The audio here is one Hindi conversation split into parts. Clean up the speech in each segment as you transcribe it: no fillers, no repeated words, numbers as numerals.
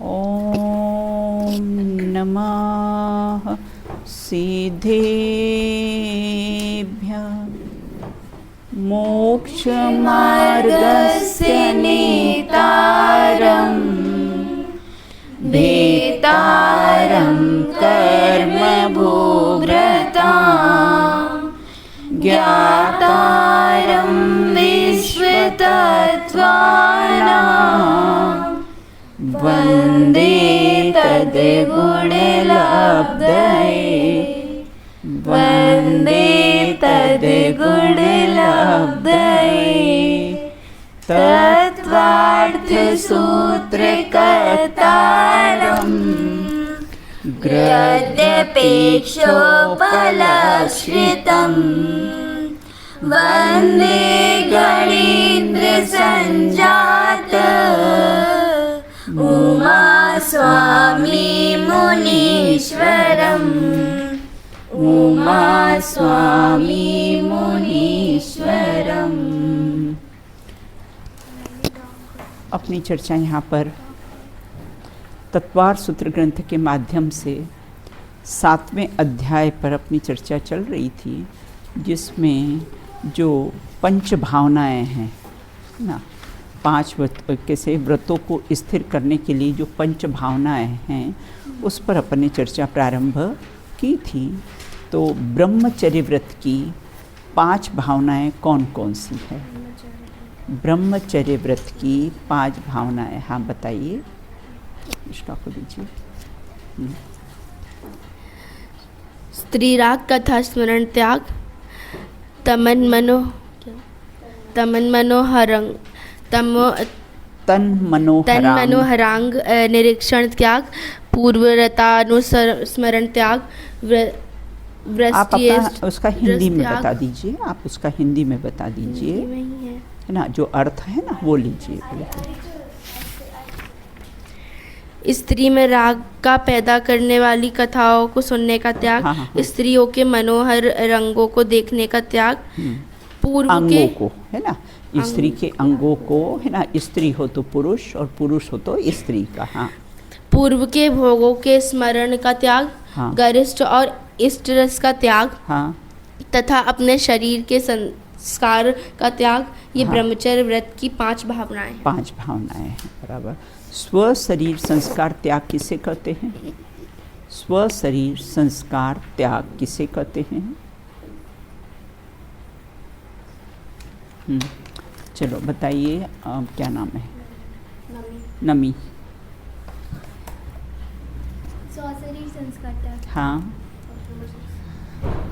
ॐ नमः सिद्धेभ्यः मोक्षमार्गस्य नेतारं भेतारं कर्मभोग्रतां ज्ञातारं विश्वतत्त्वानां वन्दे तद्गुणलब्धये वन्दे तद्गुणलब्धये तत्त्वार्थसूत्रकर्तारम् गद्यपेक्षोपलक्षितम् वन्दे गणेन्द्रसञ्जात उमास्वामी मुनीश्वरम् उमास्वामी मुनीश्वरम्। अपनी चर्चा यहाँ पर तत्वार सूत्र ग्रंथ के माध्यम से 7वें अध्याय पर अपनी चर्चा चल रही थी, जिसमें जो पंच भावनाएं हैं ना, 5 कैसे व्रतों को स्थिर करने के लिए जो पंच भावनाएं हैं उस पर अपने चर्चा प्रारंभ की थी। तो ब्रह्मचर्य व्रत की 5 भावनाएं कौन कौन सी है? ब्रह्मचर्य व्रत की 5 भावनाएं, हाँ बताइए, इसका को दीजिए। स्त्री राग कथा स्मरण त्याग, तन मनोहरांग निरीक्षण त्याग, पूर्वरतानुस्मरण त्याग, आप अपना उसका हिंदी में बता दीजिए, आप उसका हिंदी में बता दीजिए, है ना, जो अर्थ है ना वो लीजिए। स्त्री में राग का पैदा करने वाली कथाओं को सुनने का त्याग, स्त्रियों के मनोहर रंगों को देखने का त्याग, पूर्व अंगों को, है ना, स्त्री के अंगों को, है ना, स्त्री हो तो पुरुष और पुरुष हो तो स्त्री का, हाँ, पूर्व के भोगों के स्मरण का त्याग, हाँ, गरिष्ठ और इष्ट रस का त्याग, हाँ, तथा अपने शरीर के संस्कार का त्याग। ये हाँ, ब्रह्मचर्य व्रत की 5 भावनाएं, 5 भावनाएं हैं, बराबर। स्व शरीर संस्कार त्याग किसे कहते हैं? स्व शरीर संस्कार त्याग किसे कहते हैं? चलो बताइए, क्या नाम है? नमी। स्वशरीर संस्कार त्याग, हाँ,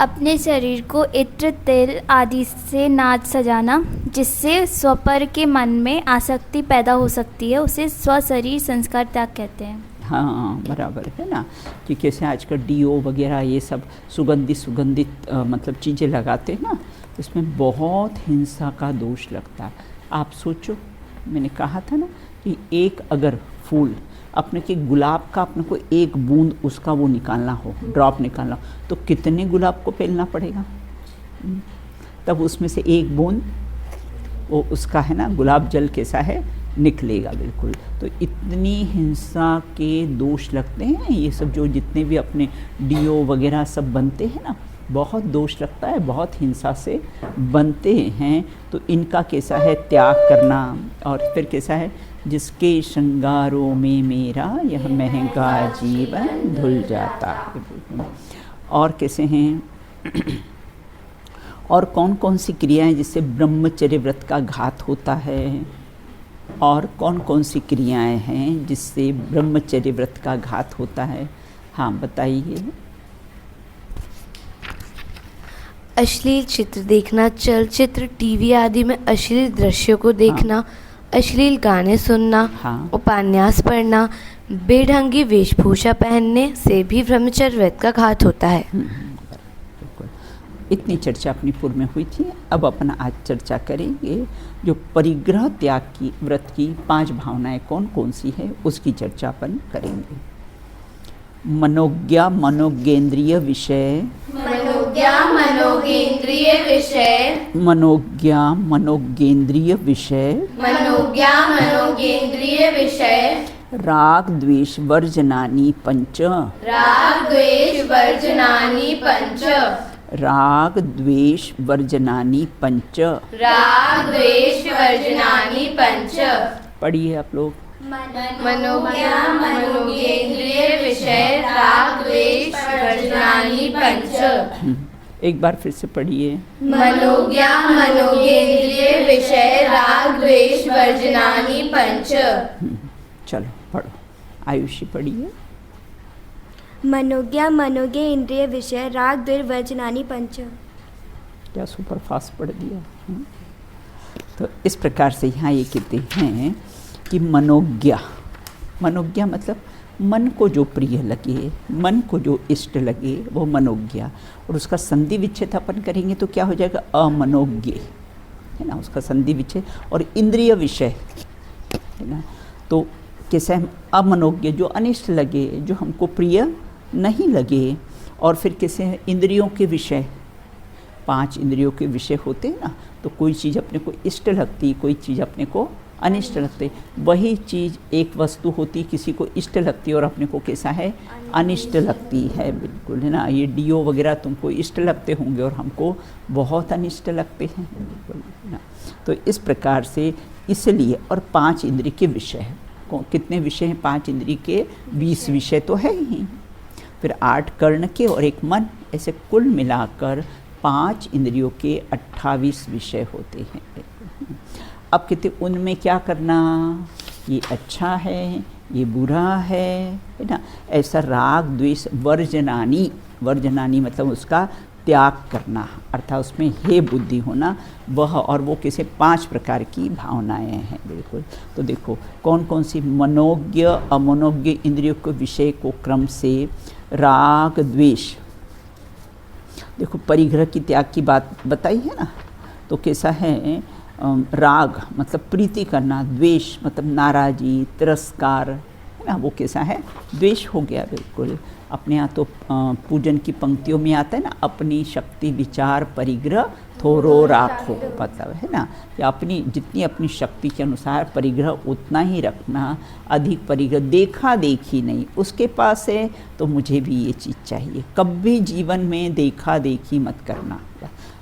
अपने शरीर को इत्र तेल आदि से नाच सजाना जिससे स्वपर के मन में आसक्ति पैदा हो सकती है, उसे स्वशरीर संस्कार त्याग कहते हैं। हाँ बराबर है ना, कि कैसे आजकल डीओ वगैरह ये सब सुगंधित मतलब चीज़ें लगाते हैं ना, इसमें बहुत हिंसा का दोष लगता है। आप सोचो, मैंने कहा था ना कि एक अगर फूल अपने के गुलाब का अपने को एक बूंद उसका वो निकालना हो, ड्रॉप निकालना हो, तो कितने गुलाब को पेलना पड़ेगा, तब उसमें से एक बूंद वो उसका, है ना, गुलाब जल कैसा है निकलेगा, बिल्कुल। तो इतनी हिंसा के दोष लगते हैं ये सब, जो जितने भी अपने डीओ वगैरह सब बनते हैं ना, बहुत दोष लगता है, बहुत हिंसा से बनते हैं। तो इनका कैसा है त्याग करना, और फिर कैसा है, जिसके श्रृंगारों में मेरा यह महंगा जीवन धुल जाता है। और कैसे हैं और कौन कौन सी क्रियाएं जिससे ब्रह्मचर्य व्रत का घात होता है, और कौन कौन सी क्रियाएं हैं जिससे ब्रह्मचर्य व्रत का घात होता है? हाँ बताइए। अश्लील चित्र देखना, चलचित्र टीवी आदि में अश्लील दृश्यों को देखना, अश्लील गाने सुनना, उपन्यास पढ़ना, बेढंगी वेशभूषा पहनने से भी ब्रह्मचर्य व्रत का घात होता है। इतनी चर्चा अपनी पूर्व में हुई थी। अब अपना आज चर्चा करेंगे जो परिग्रह त्याग की व्रत की 5 भावनाएं कौन कौन सी है, उसकी चर्चा अपन करेंगे। मनोज्ञा मनोगेंद्रिय विषय, मनोज्ञा मनोगेंद्रिय विषय, मनोज्ञा मनोगेंद्रिय विषय, मनोज्ञा मनोगेंद्रिय विषय, राग द्वेष वर्जनानि पंच। राग द्वेष वर्जनानि पंच। राग द्वेष वर्जनानि पंच। राग द्वेष वर्जनानि पंच। पढ़िए आप लोग। मनोज्ञा मनोज्ञेन्द्रिय विषय राग द्वेष वर्जनानि पंच। एक बार फिर से पढ़िए। मनोज्ञा मनोज्ञेन्द्रिय विषय राग द्वेष वर्जनानि पंच। चलो पढ़ो। आयुषी पढ़िए। मनोज्ञा मनोज्ञ इंद्रिय विषय राग द्वेष वर्जनानि पंच। क्या सुपर फास्ट पढ़ दिया। तो इस प्रकार से यहाँ ये कहते हैं कि मनोज्ञा, मनोज्ञा मतलब मन को जो प्रिय लगे, मन को जो इष्ट लगे वो मनोज्ञा। और उसका संधि विच्छेद अपन करेंगे तो क्या हो जाएगा, अमनोज्ञ, है ना, उसका संधि विच्छेद। और इंद्रिय विषय, है ना, तो कैसे हम अमनोज्ञ, जो अनिष्ट लगे, जो हमको प्रिय नहीं लगे। और फिर कैसे इंद्रियों के विषय, 5 इंद्रियों के विषय होते हैं ना, तो कोई चीज़ अपने को इष्ट लगती, कोई चीज़ अपने को अनिष्ट लगती। वही चीज़ एक वस्तु होती, किसी को इष्ट लगती और अपने को कैसा है, अनिष्ट लगती है, बिल्कुल, है ना। ये डीओ वगैरह तुमको इष्ट लगते होंगे और हमको बहुत अनिष्ट लगते हैं, बिल्कुल, है ना। तो इस प्रकार से इसलिए, और 5 इंद्रिय के विषय, कितने विषय हैं 5 इंद्रिय के, 20 विषय तो है ही। फिर 8 कर्ण के और 1 मन, ऐसे कुल मिलाकर 5 इंद्रियों के 28 विषय होते हैं। अब कहते उनमें क्या करना, ये अच्छा है, ये बुरा है ना, ऐसा राग द्वेष वर्जनानि, वर्जनानि मतलब उसका त्याग करना, अर्थात उसमें हे बुद्धि होना वह, और वो किसी 5 प्रकार की भावनाएं हैं, बिल्कुल। तो देखो कौन कौन सी, मनोज्ञ अमनोज्ञ इंद्रियों के विषय को क्रम से राग द्वेष, देखो परिग्रह की त्याग की बात बताई है ना, तो कैसा है, राग मतलब प्रीति करना, द्वेष मतलब नाराज़ी तिरस्कार, है ना, वो कैसा है, द्वेष हो गया, बिल्कुल। अपने यहाँ तो पूजन की पंक्तियों में आता है ना, अपनी शक्ति विचार परिग्रह थोरो राखो, मतलब है ना, कि अपनी जितनी अपनी शक्ति के अनुसार परिग्रह उतना ही रखना, अधिक परिग्रह देखा देखी नहीं, उसके पास है तो मुझे भी ये चीज़ चाहिए, कभी जीवन में देखा देखी मत करना,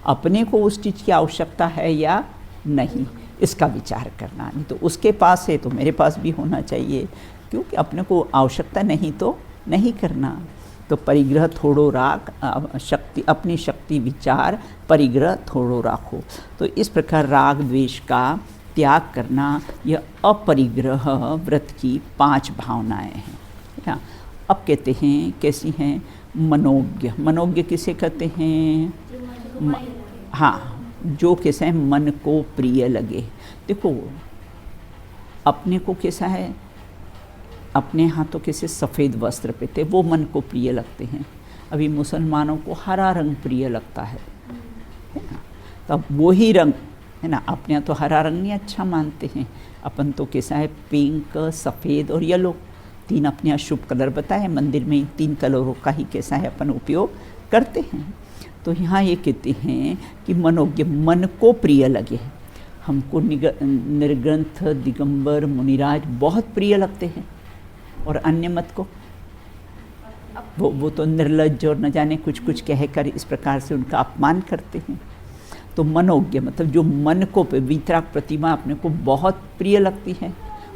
अपने को उस चीज़ की आवश्यकता है या नहीं इसका विचार करना, नहीं तो उसके पास है तो मेरे पास भी होना चाहिए, क्योंकि अपने को आवश्यकता नहीं तो नहीं करना। तो परिग्रह थोड़ो राख, शक्ति अपनी शक्ति विचार परिग्रह थोड़ो राखो। तो इस प्रकार राग द्वेष का त्याग करना, यह अपरिग्रह व्रत की 5 भावनाएं हैं, है ना। अब कहते हैं कैसी हैं, मनोज्ञ, मनोज्ञ किसे कहते हैं, हाँ, जो कैसा है मन को प्रिय लगे। देखो अपने को कैसा है, अपने यहाँ तो कैसे सफ़ेद वस्त्र पहनते, वो मन को प्रिय लगते हैं। अभी मुसलमानों को हरा रंग प्रिय लगता है ना, तब वो ही रंग, है ना, अपने यहाँ तो हरा रंग नहीं अच्छा मानते हैं, अपन तो कैसा है पिंक सफ़ेद और येलो, 3 अपने यहाँ शुभ कलर बताए, मंदिर में 3 कलरों का ही कैसा है अपन उपयोग करते हैं। तो यहाँ ये कहते हैं कि मनोज्ञ, मन को प्रिय लगे। हमको निर्ग्रंथ दिगंबर मुनिराज बहुत प्रिय लगते हैं, और अन्य मत को वो तो निर्लज्ज और न जाने कुछ कुछ कहकर इस प्रकार से उनका अपमान करते हैं। तो मनोज्ञ मतलब जो मन को, वीतराग प्रतिमा अपने को बहुत प्रिय लगती है,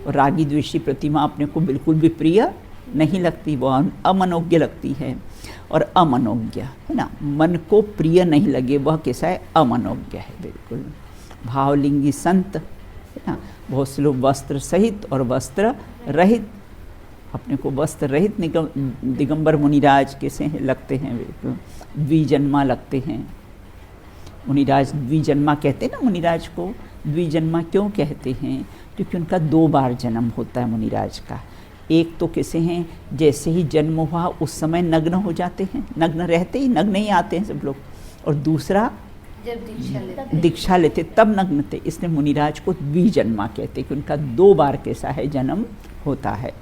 और रागी द्वेषी प्रतिमा अपने को बिल्कुल भी प्रिय नहीं लगती, वो अमनोज्ञ लगती है। और अमनोज्ञ है ना, मन को प्रिय नहीं लगे वह कैसा है, अमनोज्ञ है, बिल्कुल। भावलिंगी संत, है ना, बहुत से लोग वस्त्र सहित और वस्त्र रहित, अपने को वस्त्र रहित दिगंबर मुनिराज कैसे लगते हैं, बिल्कुल द्विजन्मा लगते हैं। मुनिराज द्विजन्मा कहते हैं ना, मुनिराज को द्विजन्मा क्यों कहते हैं, क्योंकि उनका 2 बार जन्म होता है मुनिराज का। एक तो कैसे हैं, जैसे ही जन्म हुआ उस समय नग्न हो जाते हैं, नग्न रहते ही नग्न ही आते हैं सब लोग, और दूसरा जब दीक्षा लेते तब नग्न थे, इसलिए मुनिराज को द्विजन्मा कहते हैं कि उनका 2 बार कैसा है जन्म होता है।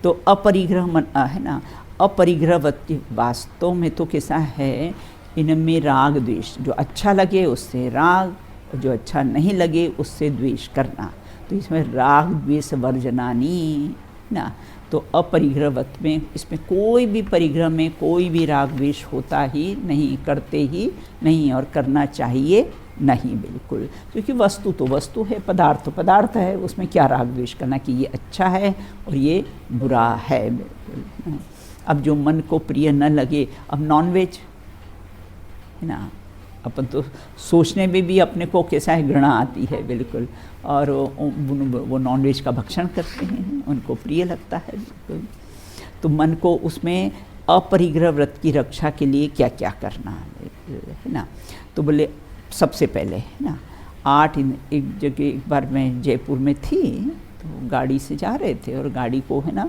तो अपरिग्रह मन है ना, अपरिग्रहवती वास्तव में तो कैसा है, इनमें राग द्वेष, जो अच्छा लगे उससे राग, जो अच्छा नहीं लगे उससे द्वेष करना। तो इसमें राग द्वेष वर्जनानि ना। तो अपरिग्रह व्रत में इसमें कोई भी परिग्रह में कोई भी राग द्वेष होता ही नहीं, करते ही नहीं, और करना चाहिए नहीं बिल्कुल, क्योंकि वस्तु तो वस्तु है, पदार्थ तो पदार्थ है, उसमें क्या राग द्वेष करना कि ये अच्छा है और ये बुरा है बिल्कुल। अब जो मन को प्रिय न लगे, अब नॉनवेज है ना, अपन तो सोचने में भी अपने को कैसा है घृणा आती है बिल्कुल, और वो नॉनवेज का भक्षण करते हैं, उनको प्रिय लगता है बिल्कुल। तो मन को उसमें अपरिग्रह व्रत की रक्षा के लिए क्या क्या करना है ना। तो बोले सबसे पहले है ना 8 एक जगह, एक बार मैं जयपुर में थी, तो गाड़ी से जा रहे थे और गाड़ी को है ना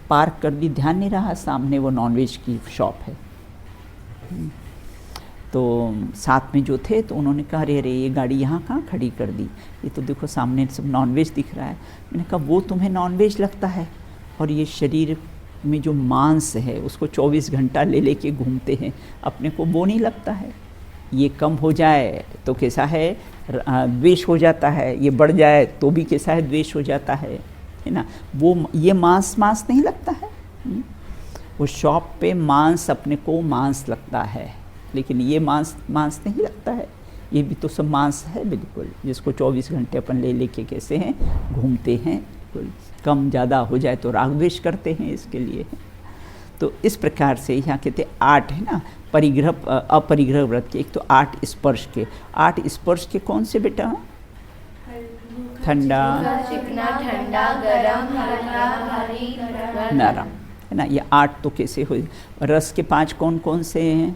पार्क कर दी, ध्यान नहीं रहा, सामने वो नॉनवेज की शॉप है। तो साथ में जो थे तो उन्होंने कहा अरे ये गाड़ी यहाँ कहाँ खड़ी कर दी, ये तो देखो सामने सब नॉनवेज दिख रहा है। मैंने कहा वो तुम्हें नॉनवेज लगता है, और ये शरीर में जो मांस है उसको 24 घंटा ले लेके घूमते हैं, अपने को वो नहीं लगता है। ये कम हो जाए तो कैसा है द्वेष हो जाता है, ये बढ़ जाए तो भी कैसा है द्वेष हो जाता है ना। वो ये मांस नहीं लगता है। वो शॉप पे मांस अपने को मांस लगता है, लेकिन ये मांस नहीं लगता है। ये भी तो सब मांस है बिल्कुल, जिसको 24 घंटे अपन ले लेके कैसे हैं घूमते हैं बिल्कुल। कम ज़्यादा हो जाए तो राग द्वेष करते हैं इसके लिए। तो इस प्रकार से यहाँ कहते 8 है ना परिग्रह अपरिग्रह व्रत के। एक तो 8 स्पर्श के। 8 स्पर्श के कौन से बेटा? ठंडा, चिकना, ठंडा, गरम, हल्का, भारी, नरम है ना। ये 8 तो कैसे हुए। रस के 5 कौन कौन से हैं?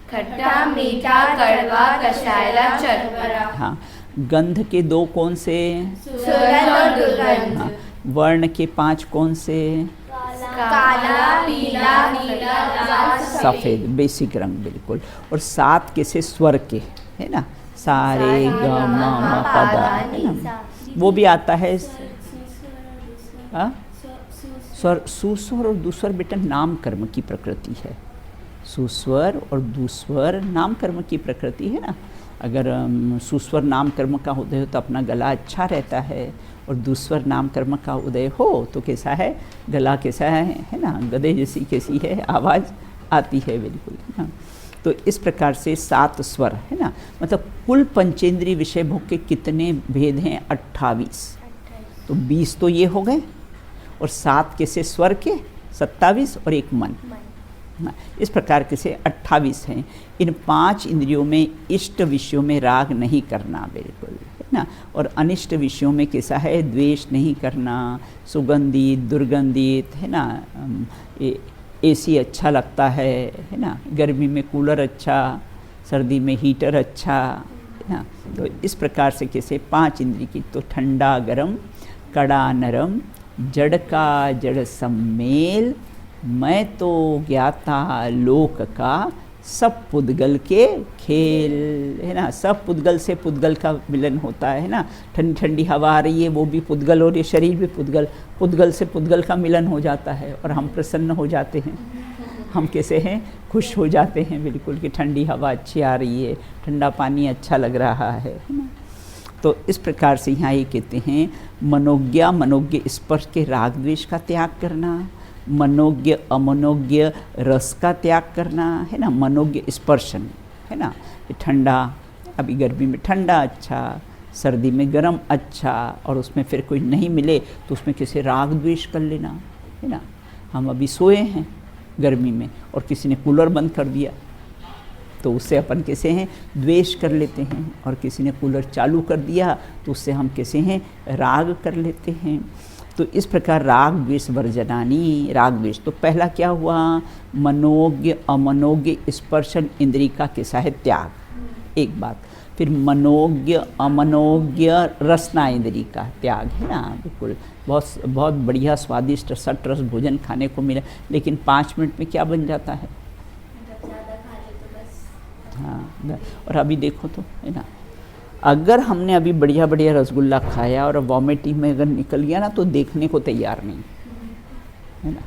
खट्टा, मीठा, कड़वा, कषायला, चटपटा। हाँ। गंध के 2 कौन से? सुगंध और दुर्गंध। हाँ। वर्ण के 5 कौन से? काला, पीला, नीला, लाल, सफ़ेद, बेसिक रंग बिल्कुल। और 7 कैसे स्वर के है ना, सारे ग म पद है ना, वो भी आता है। स्वर, सुस्वर और दुस्वर बेटा नाम कर्म की प्रकृति है। सुस्वर और दुस्वर नाम कर्म की प्रकृति है ना। अगर सुस्वर नाम कर्म का उदय हो तो अपना गला अच्छा रहता है, और दुस्वर नाम कर्म का उदय हो तो कैसा है गला कैसा है ना, गधे जैसी कैसी है आवाज़ आती है बिल्कुल है ना। तो इस प्रकार से 7 स्वर है ना, मतलब कुल पंचेंद्रीय विषय भोग के कितने भेद हैं? 28। तो 20 तो ये हो गए, और 7 कैसे स्वर के 27, और 1 मन। इस प्रकार के से 28 हैं। इन 5 इंद्रियों में इष्ट विषयों में राग नहीं करना बिल्कुल है ना, और अनिष्ट विषयों में कैसा है द्वेष नहीं करना। सुगंधित, दुर्गंधित है ना, एसी अच्छा लगता है ना, गर्मी में कूलर अच्छा, सर्दी में हीटर अच्छा है ना। तो इस प्रकार से कैसे 5 इंद्रिय की, तो ठंडा गरम, कड़ा नरम, जड़ का जड़ सम्मेल, मैं तो ज्ञाता लोक का, सब पुद्गल के खेल है ना। सब पुद्गल से पुद्गल का मिलन होता है ना। ठंडी ठंडी हवा आ रही है, वो भी पुद्गल, और ये शरीर भी पुद्गल से पुद्गल का मिलन हो जाता है, और हम प्रसन्न हो जाते हैं। हम कैसे हैं खुश हो जाते हैं बिल्कुल कि ठंडी हवा अच्छी आ रही है, ठंडा पानी अच्छा लग रहा है ना। तो इस प्रकार से यहाँ ये कहते हैं मनोज्ञ स्पर्श के राग द्वेष का त्याग करना, मनोज्ञ अमनोज्ञ रस का त्याग करना है ना। मनोज्ञ स्पर्शन है ना, ठंडा, अभी गर्मी में ठंडा अच्छा, सर्दी में गर्म अच्छा, और उसमें फिर कोई नहीं मिले तो उसमें कैसे राग द्वेष कर लेना है ना। हम अभी सोए हैं गर्मी में और किसी ने कूलर बंद कर दिया तो उससे अपन कैसे हैं द्वेष कर लेते हैं, और किसी ने कूलर चालू कर दिया तो उससे हम कैसे हैं राग कर लेते हैं। तो इस प्रकार राग द्वेष वर्जनानी, राग द्वेष तो पहला क्या हुआ, मनोज्ञ अमनोज्ञ स्पर्शन इंद्रिय का कैसा है त्याग, एक बात। फिर मनोज्ञ अमनोज्ञ रसना इंद्रिय का त्याग है ना, बिल्कुल बहुत बहुत बढ़िया स्वादिष्ट सट रस भोजन खाने को मिला, लेकिन 5 मिनट में क्या बन जाता है। हाँ, और अभी देखो तो है ना, अगर हमने अभी बढ़िया बढ़िया रसगुल्ला खाया और वॉमिटिंग में अगर निकल गया ना तो देखने को तैयार नहीं है ना।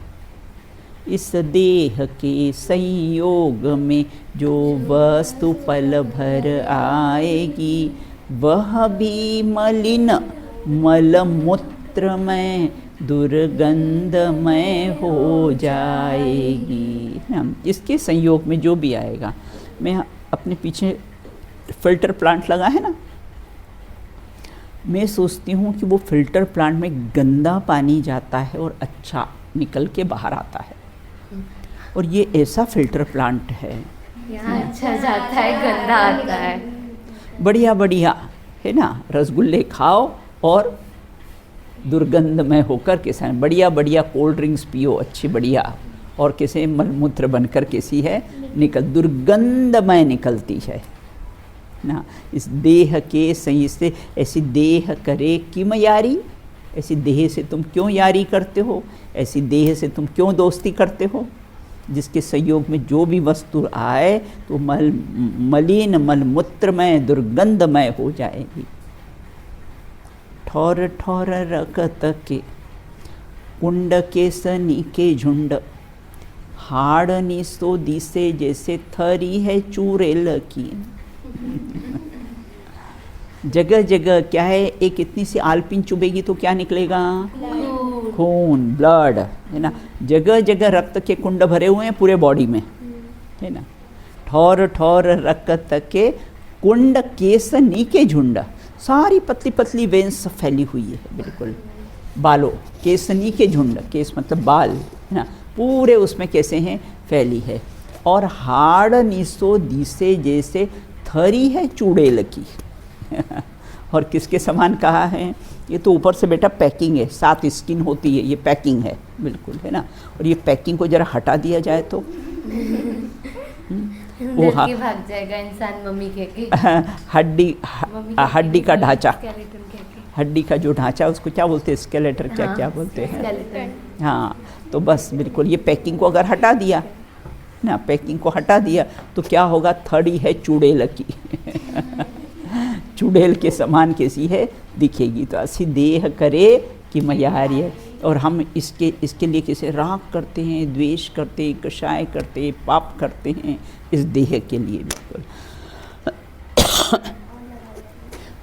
इस देह के संयोग में जो वस्तु पल भर आएगी, वह भी मलिन मल मूत्र में दुर्गंधमय हो जाएगी ना। इसके संयोग में जो भी आएगा, मैं अपने पीछे फिल्टर प्लांट लगा है ना, मैं सोचती हूँ कि वो फिल्टर प्लांट में गंदा पानी जाता है और अच्छा निकल के बाहर आता है, और ये ऐसा फिल्टर प्लांट है, यहाँ अच्छा जाता है, गंदा आता है। बढ़िया बढ़िया है ना, रसगुल्ले खाओ और दुर्गंधमय होकर कैसा है, बढ़िया बढ़िया कोल्ड ड्रिंक्स पियो अच्छी बढ़िया, और कैसे मलमूत्र बनकर कैसी है निकल, दुर्गंधमय निकलती है ना। इस देह के सही से ऐसी देह करे किम यारी, ऐसी देह से तुम क्यों यारी करते हो, ऐसी देह से तुम क्यों दोस्ती करते हो, जिसके संयोग में जो भी वस्तु आए तो मलिन मलमूत्रमय दुर्गंधमय हो जाएगी। ठौर ठौर रकत के कुंड के सनी के झुंड, हाड़नी सो दिसे जैसे थरी है चूरेल की। जगह जगह क्या है, एक इतनी सी आलपिन चुभेगी तो क्या निकलेगा, खून, ब्लड है ना। जगह जगह रक्त के कुंड भरे हुए हैं पूरे बॉडी में है ना। ठौर ठौर रकत के कुंड केस नी के झुंड, सारी पतली पतली वेंस फैली हुई है बिल्कुल, बालों केसनी के झुंड, केस मतलब बाल है ना, पूरे उसमें कैसे हैं फैली है। और हाड़ निसो दिसे जैसे थरी है चूड़ेल की। और किसके समान कहा है, ये तो ऊपर से बेटा पैकिंग है, 7 स्किन होती है, ये पैकिंग है बिल्कुल है ना। और ये पैकिंग को जरा हटा दिया जाए तो वो भाग जाएगा इंसान मम्मी के हड्डी का ढांचा, हड्डी का जो ढांचा उसको क्या बोलते हैं, स्केलेटर, क्या क्या बोलते हैं। हाँ, तो बस बिल्कुल ये पैकिंग को अगर हटा दिया ना, पैकिंग को हटा दिया तो क्या होगा, थड़ी है चूड़ेल की। चुड़ैल के समान कैसी है दिखेगी। तो ऐसी देह करे कि मयारी है। और हम इसके लिए कैसे राग करते हैं, द्वेष करते हैं, कषाय करते हैं, पाप करते हैं इस देह के लिए बिल्कुल।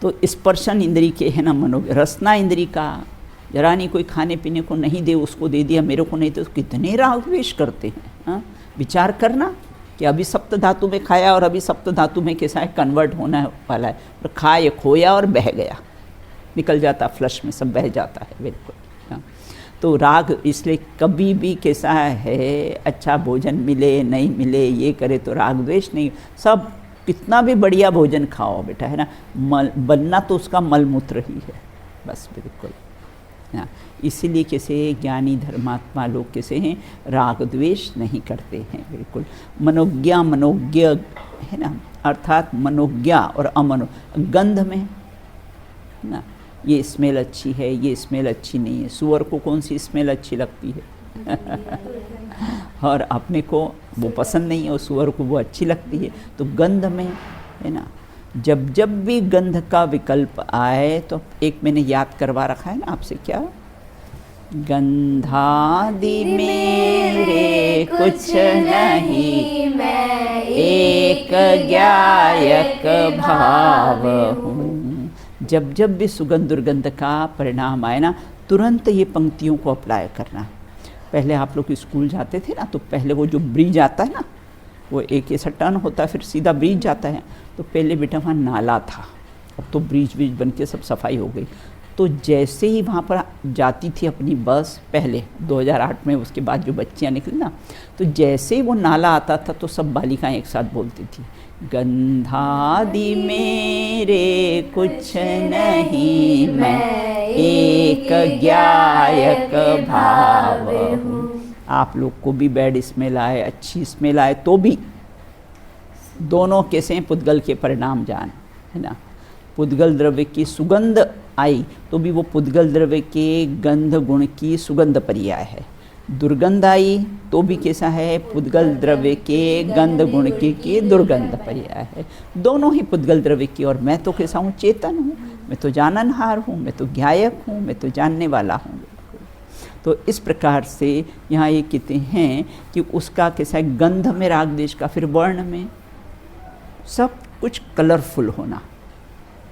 तो स्पर्शन इंद्री के है ना, रसना इंद्री का, जरा नहीं कोई खाने पीने को नहीं दे उसको दे दिया, मेरे को नहीं दे, तो कितने राग द्वेष करते हैं। हाँ, विचार करना कि अभी सप्त धातु में खाया और अभी सप्त धातु में कैसा है कन्वर्ट होना वाला है, और खाए खोया और बह गया, निकल जाता फ्लश में, सब बह जाता है बिल्कुल। हाँ, तो राग इसलिए कभी भी कैसा है, अच्छा भोजन मिले नहीं मिले ये करे तो राग द्वेष नहीं, सब कितना भी बढ़िया भोजन खाओ बेटा है ना, बनना तो उसका मलमूत्र ही है बस बिल्कुल। हाँ, इसीलिए कैसे ज्ञानी धर्मात्मा लोग कैसे हैं, राग द्वेष नहीं करते हैं बिल्कुल। मनोज्ञ है ना, अर्थात मनोज्ञ और अमनो, गंध में ना, ये स्मेल अच्छी है, ये स्मेल अच्छी नहीं है। सुअर को कौन सी स्मेल अच्छी लगती है और अपने को वो पसंद नहीं है, और सुअर को वो अच्छी लगती है। तो गंध में है ना, जब जब भी गंध का विकल्प आए तो एक मैंने याद करवा रखा है ना आपसे, क्या, गंधादि मेरे कुछ नहीं, मैं एक गायक भाव हूँ। जब जब भी सुगंध दुर्गंध का परिणाम आए ना, तुरंत ये पंक्तियों को अप्लाई करना। पहले आप लोग स्कूल जाते थे ना, तो पहले वो जो ब्रिज आता है ना, वो एक ऐसा टर्न होता है फिर सीधा ब्रिज जाता है, तो पहले बेटा वहाँ नाला था, अब तो ब्रिज बन के सब सफाई हो गई। तो जैसे ही वहाँ पर जाती थी अपनी बस, पहले 2008 में, उसके बाद जो बच्चियाँ निकली ना, तो जैसे ही वो नाला आता था तो सब बालिकाएं एक साथ बोलती थी, गंधादि मेरे कुछ नहीं, मैं एक गायक भाव हूँ। आप लोग को भी बैड स्मेल आए, अच्छी स्मेल आए, तो भी दोनों कैसे हैं, पुद्गल के परिणाम जान है ना। पुद्गल द्रव्य की सुगंध आई तो भी वो पुद्गल द्रव्य के गंध गुण की सुगंध पर्याय है। दुर्गंध आई तो भी कैसा है, पुद्गल द्रव्य के गंध गुण की दुर्गंध पर्याय है। दोनों ही पुद्गल द्रव्य की। और मैं तो कैसा हूँ, चेतन हूँ, मैं तो जाननहार हूँ, मैं तो ज्ञायक हूँ, मैं तो जानने वाला हूँ। तो इस प्रकार से यहाँ ये कहते हैं कि उसका कैसा है, गंध में राग देश का, फिर वर्ण में सब कुछ कलरफुल होना।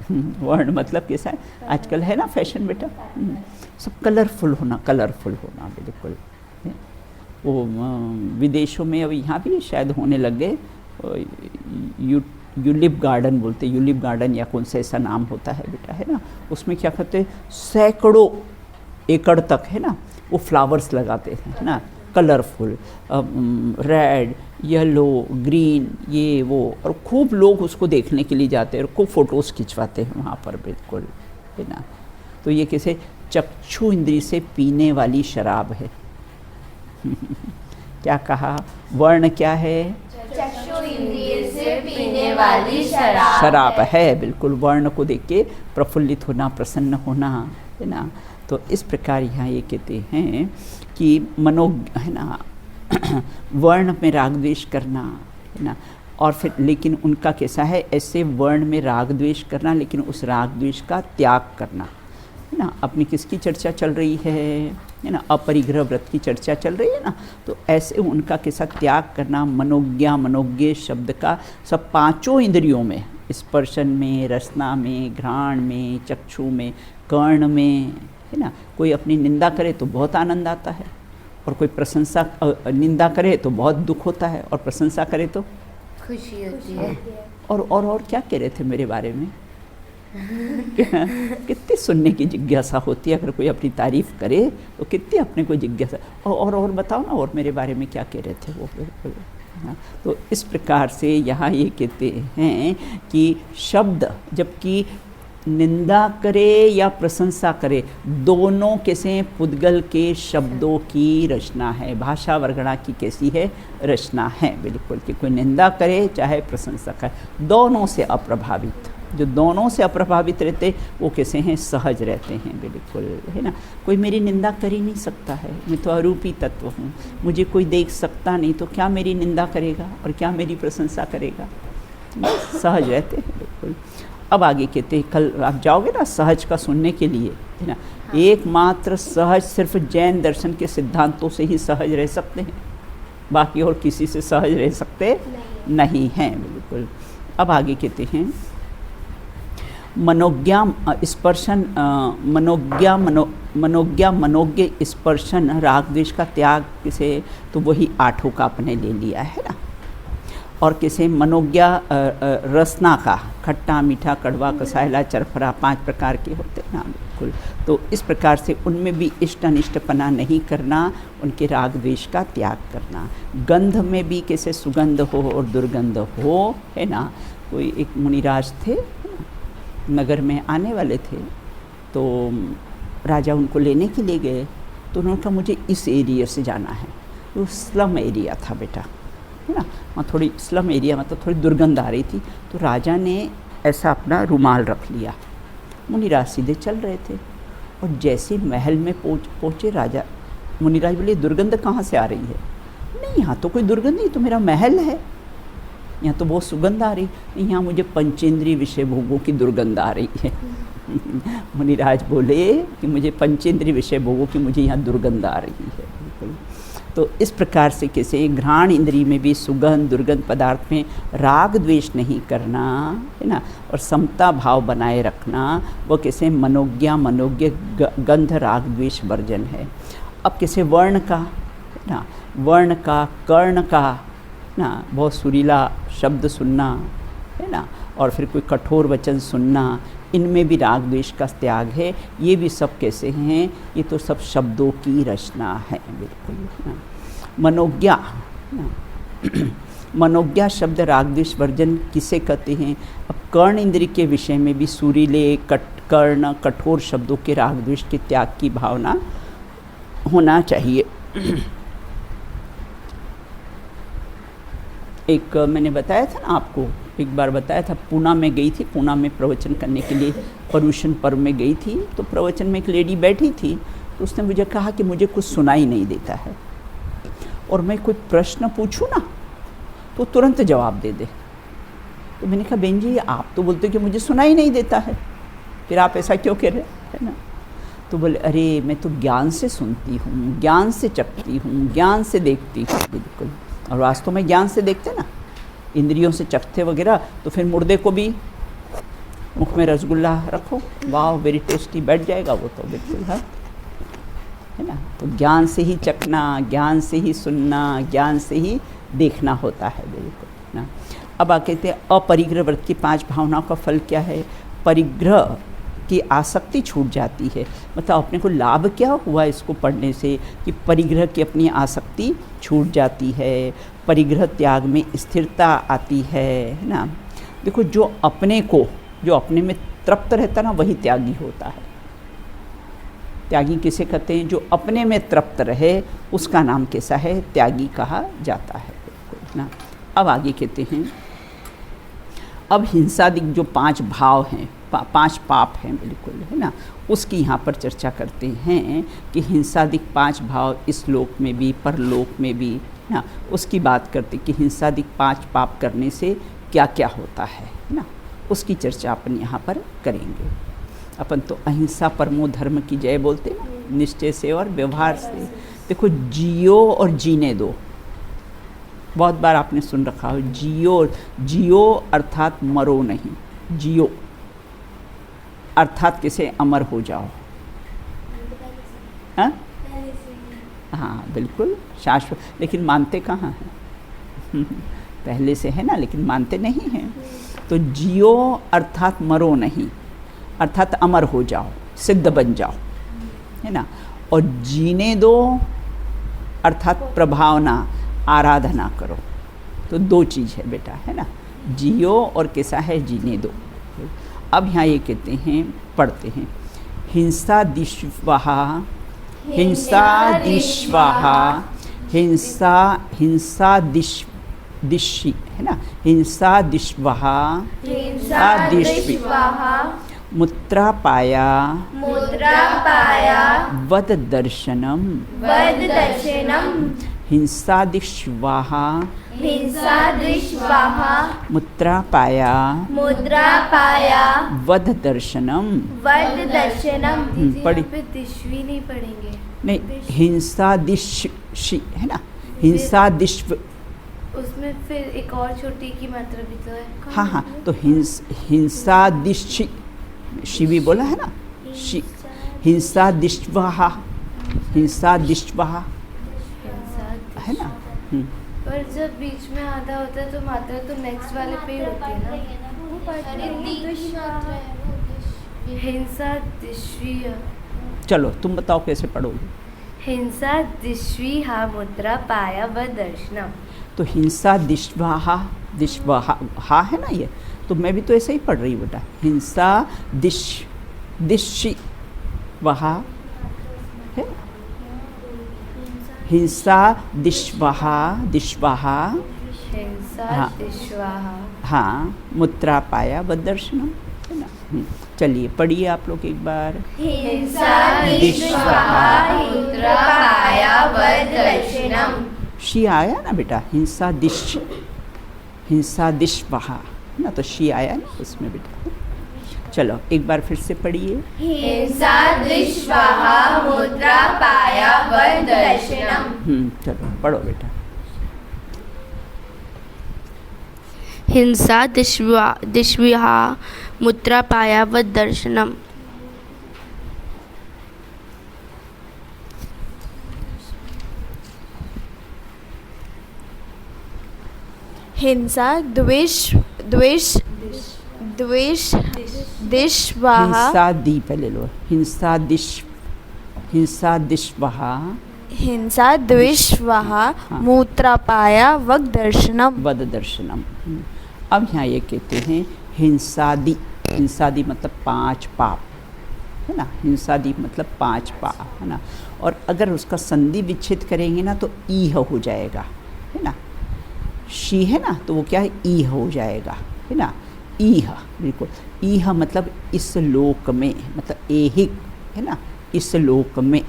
वर्ण मतलब कैसा है, आजकल है ना फैशन बेटा, सब कलरफुल होना बिल्कुल। वो विदेशों में, अब यहाँ भी शायद होने लग गए, यूलिप गार्डन बोलते, यूलिप गार्डन या कौन सा ऐसा नाम होता है बेटा, है ना, उसमें क्या कहते हैं, सैकड़ों एकड़ तक, है ना, वो फ्लावर्स लगाते हैं, है ना, कलरफुल, रेड, येलो, ग्रीन, ये वो, और खूब लोग उसको देखने के लिए जाते हैं और खूब फ़ोटोज़ खिंचवाते हैं वहाँ पर बिल्कुल, है ना। तो ये कैसे चक्षु इंद्री से पीने वाली शराब है। क्या कहा, वर्ण क्या है, चक्षु इंद्रिय से पीने वाली शराब शराब है बिल्कुल। वर्ण को देख के प्रफुल्लित होना, प्रसन्न होना, है ना। तो इस प्रकार यहाँ ये कहते हैं कि है ना, वर्ण में राग द्वेष करना, है ना, और फिर लेकिन उनका कैसा है, ऐसे वर्ण में राग द्वेष करना लेकिन उस राग द्वेष का त्याग करना, है ना। अपनी किसकी चर्चा चल रही है ना, अपरिग्रह व्रत की चर्चा चल रही है ना, तो ऐसे उनका कैसा त्याग करना, मनोज्ञ शब्द का सब पांचों इंद्रियों में, स्पर्शन में, रसना में, घ्राण में, चक्षु में, कर्ण में, है ना। कोई अपनी निंदा करे तो बहुत आनंद आता है, और कोई प्रशंसा, निंदा करे तो बहुत दुख होता है, और प्रशंसा करे तो खुशी होती है। और क्या कह रहे थे मेरे बारे में? कितनी सुनने की जिज्ञासा होती है, अगर कोई अपनी तारीफ करे तो कितनी अपने को जिज्ञासा, और बताओ ना, और मेरे बारे में क्या कह रहे थे वो बिल्कुल। तो इस प्रकार से यहाँ ये कहते हैं कि शब्द जबकि निंदा करे या प्रशंसा करे, दोनों कैसे पुद्गल के शब्दों की रचना है, भाषा वर्गणा की कैसी है, रचना है बिल्कुल, कि कोई निंदा करे चाहे प्रशंसा करे, दोनों से अप्रभावित। जो दोनों से अप्रभावित रहते वो कैसे हैं, सहज रहते हैं बिल्कुल, है ना। कोई मेरी निंदा कर ही नहीं सकता है, मैं तो अरूपी तत्व हूँ, मुझे कोई देख सकता नहीं, तो क्या मेरी निंदा करेगा और क्या मेरी प्रशंसा करेगा, सहज रहते हैं बिल्कुल। अब आगे कहते हैं, कल आप जाओगे ना सहज का सुनने के लिए, है ना, एकमात्र सहज सिर्फ जैन दर्शन के सिद्धांतों से ही सहज रह सकते हैं, बाकी और किसी से सहज रह सकते नहीं हैं बिल्कुल। अब आगे कहते हैं, मनोज्ञ स्पर्शन राग द्वेष का त्याग किसे, तो वही आठों का अपने ले लिया है ना। और किसे मनोज्ञ रसना का, खट्टा मीठा कड़वा कसायला चरफरा, 5 प्रकार के होते हैं ना बिल्कुल। तो इस प्रकार से उनमें भी इष्ट अनिष्टपना नहीं करना, उनके राग द्वेष का त्याग करना। गंध में भी कैसे सुगंध हो और दुर्गंध हो, है ना। कोई एक मुनिराज थे, नगर में आने वाले थे, तो राजा उनको लेने के लिए गए, तो उन्होंने कहा मुझे इस एरिया से जाना है। तो स्लम एरिया था बेटा, है ना, वहाँ थोड़ी स्लम एरिया, मतलब थोड़ी दुर्गंध आ रही थी। तो राजा ने ऐसा अपना रुमाल रख लिया, मुनिराज सीधे चल रहे थे, और जैसे महल में पहुँचे राजा, मुनिराज बोले दुर्गंध कहाँ से आ रही है? नहीं, यहाँ तो कोई दुर्गंध नहीं, तो मेरा महल है, यहाँ तो बहुत सुगंध आ रही। यहाँ मुझे पंचेंद्रीय विषय भोगों की दुर्गंध आ रही है। मुनिराज बोले कि मुझे पंचेंद्रीय विषय भोगों की, मुझे यहाँ दुर्गंध आ रही है बिल्कुल। तो इस प्रकार से कैसे घ्राण इंद्री में भी सुगंध दुर्गंध पदार्थ में राग द्वेष नहीं करना, है ना, और समता भाव बनाए रखना, वो कैसे मनोज्ञ गंध राग द्वेष वर्जन है। अब कैसे वर्ण का, है ना, वर्ण का, कर्ण का ना, बहुत सुरीला शब्द सुनना, है ना, और फिर कोई कठोर वचन सुनना, इनमें भी राग द्वेष का त्याग है। ये भी सब कैसे हैं, ये तो सब शब्दों की रचना है बिल्कुल ना। मनोज्ञा शब्द राग द्वेष वर्जन किसे कहते हैं? अब कर्ण इंद्रिय के विषय में भी सुरीले कर्ण कठोर शब्दों के राग द्वेष के त्याग की भावना होना चाहिए। एक मैंने बताया था ना आपको, एक बार बताया था, पूना में गई थी, पूना में प्रवचन करने के लिए, पर्यूषण पर्व में गई थी। तो प्रवचन में एक लेडी बैठी थी, तो उसने मुझे कहा कि मुझे कुछ सुनाई नहीं देता है, और मैं कोई प्रश्न पूछूं ना तो तुरंत जवाब दे दे। तो मैंने कहा बहन जी आप तो बोलते कि मुझे सुनाई नहीं देता है, फिर आप ऐसा क्यों कह रहे है ना। तो बोले अरे मैं तो ज्ञान से सुनती हूँ, ज्ञान से चखती हूँ, ज्ञान से देखती हूँ बिल्कुल। और वास्तव में ज्ञान से देखते ना, इंद्रियों से चखते वगैरह, तो फिर मुर्दे को भी मुख में रसगुल्ला रखो, वाह वेरी टेस्टी, बैठ जाएगा वो तो बिल्कुल है है ना। तो ज्ञान से ही चखना, ज्ञान से ही सुनना, ज्ञान से ही देखना होता है, बिल्कुल ना। अब आ कहते हैं अपरिग्रह व्रत की 5 भावनाओं का फल क्या है। परिग्रह की आसक्ति छूट जाती है, मतलब अपने को लाभ क्या हुआ इसको पढ़ने से कि परिग्रह की अपनी आसक्ति छूट जाती है, परिग्रह त्याग में स्थिरता आती है ना। देखो जो अपने में तृप्त रहता ना वही त्यागी होता है। त्यागी किसे कहते हैं, जो अपने में तृप्त रहे उसका नाम कैसा है, त्यागी कहा जाता है, बिल्कुल ना। अब आगे कहते हैं अब हिंसादिक जो 5 भाव हैं, 5 पाप हैं, बिल्कुल है ना, उसकी यहाँ पर चर्चा करते हैं कि हिंसादिक 5 भाव इस लोक में भी परलोक में भी ना, उसकी बात करते कि हिंसादिक 5 पाप करने से क्या क्या होता है ना, उसकी चर्चा अपन यहाँ पर करेंगे। अपन तो अहिंसा परमो धर्म की जय बोलते हैं ना, निश्चय से और व्यवहार से। देखो जियो और जीने दो, बहुत बार आपने सुन रखा हो, जियो अर्थात मरो नहीं, जियो अर्थात किसे अमर हो जाओ। हाँ हाँ बिल्कुल शाश्वत, लेकिन मानते कहाँ हैं पहले से है ना, लेकिन मानते नहीं हैं। तो जियो अर्थात मरो नहीं, अर्थात अमर हो जाओ, सिद्ध बन जाओ, है ना। और जीने दो अर्थात प्रभावना, आराधना करो। तो 2 चीज़ है बेटा, है ना, जियो और कैसा है जीने दो। अब यहाँ ये कहते हैं, पढ़ते हैं, हिंसा दिश्वाहा, हिंसा दिश्वाहा, हिंसा दिशी, है ना, हिंसा दिश्वाहा, मुत्रा पाया, वद दर्शनम, हिंसा दिश्वाहा, मुत्रा पाया, वद दर्शनम। पढ़ी दिश्वी नहीं पढ़ेंगे, नहीं, हिंसा दिशी है ना, हिंसा दिश्व, उसमें फिर एक और छोटी की मात्रा भी तो है। हाँ हाँ, तो हिंसा दिशी, शिवी बोला है ना, हिंसा दिश्वाहा, हिंसा दिश्वाहा है ना। पर जब बीच में आधा होता है तो मात्रा तो नेक्स्ट वाले पे ही होती है ना। हिंसा दिश्वी, चलो तुम बताओ कैसे पढ़ोगे। हिंसा दिश्वी हा मुद्रा पाया व दर्शनम। तो हिंसा दिश्वाहा, दिश्वाहा हा है ना ये, तो मैं भी तो ऐसे ही पढ़ रही हूँ बेटा, हिंसा दिशी वहा है, हिंसा दिश्वाहा, दिश्वाहा, हिंसा दिश्वाहा, हाँ, मुद्रा पाया व दर्शनम, है ना। चलिए पढ़िए आप लोग एक बार। हिंसा दिश्वाहा, मुद्रा पाया व दर्शनम। शी आया ना बेटा, हिंसा दिश्वाहा ना, तो शी आया ना उसमें बेटा। चलो एक बार फिर से पढ़िए। हिंसा दिश्वाहा, मुद्रा पाया व दर्शनम। चलो पढ़ो बेटा। हिंसा दिश्विहा, मुद्रा पाया व दर्शनम। हिंसा दिश्वाहा, हिंसा दी पहले लो, हिंसा दिश्वाहा, हिंसा द्विश्वाहा, मूत्रापाया वग दर्शनम, वद दर्शनम। अब यहाँ ये कहते हैं हिंसादि, हिंसादि मतलब 5 पाप, है ना, हिंसादि मतलब 5 पाप, है ना। और अगर उसका संधि विच्छेद करेंगे ना तो ईह हो जाएगा, है ना, शी है ना, तो वो क्या है, ईह हो जाएगा, है ना, ईह, बिल्कुल। ईह मतलब इस लोक में, मतलब एहिक, है ना, इस लोक में,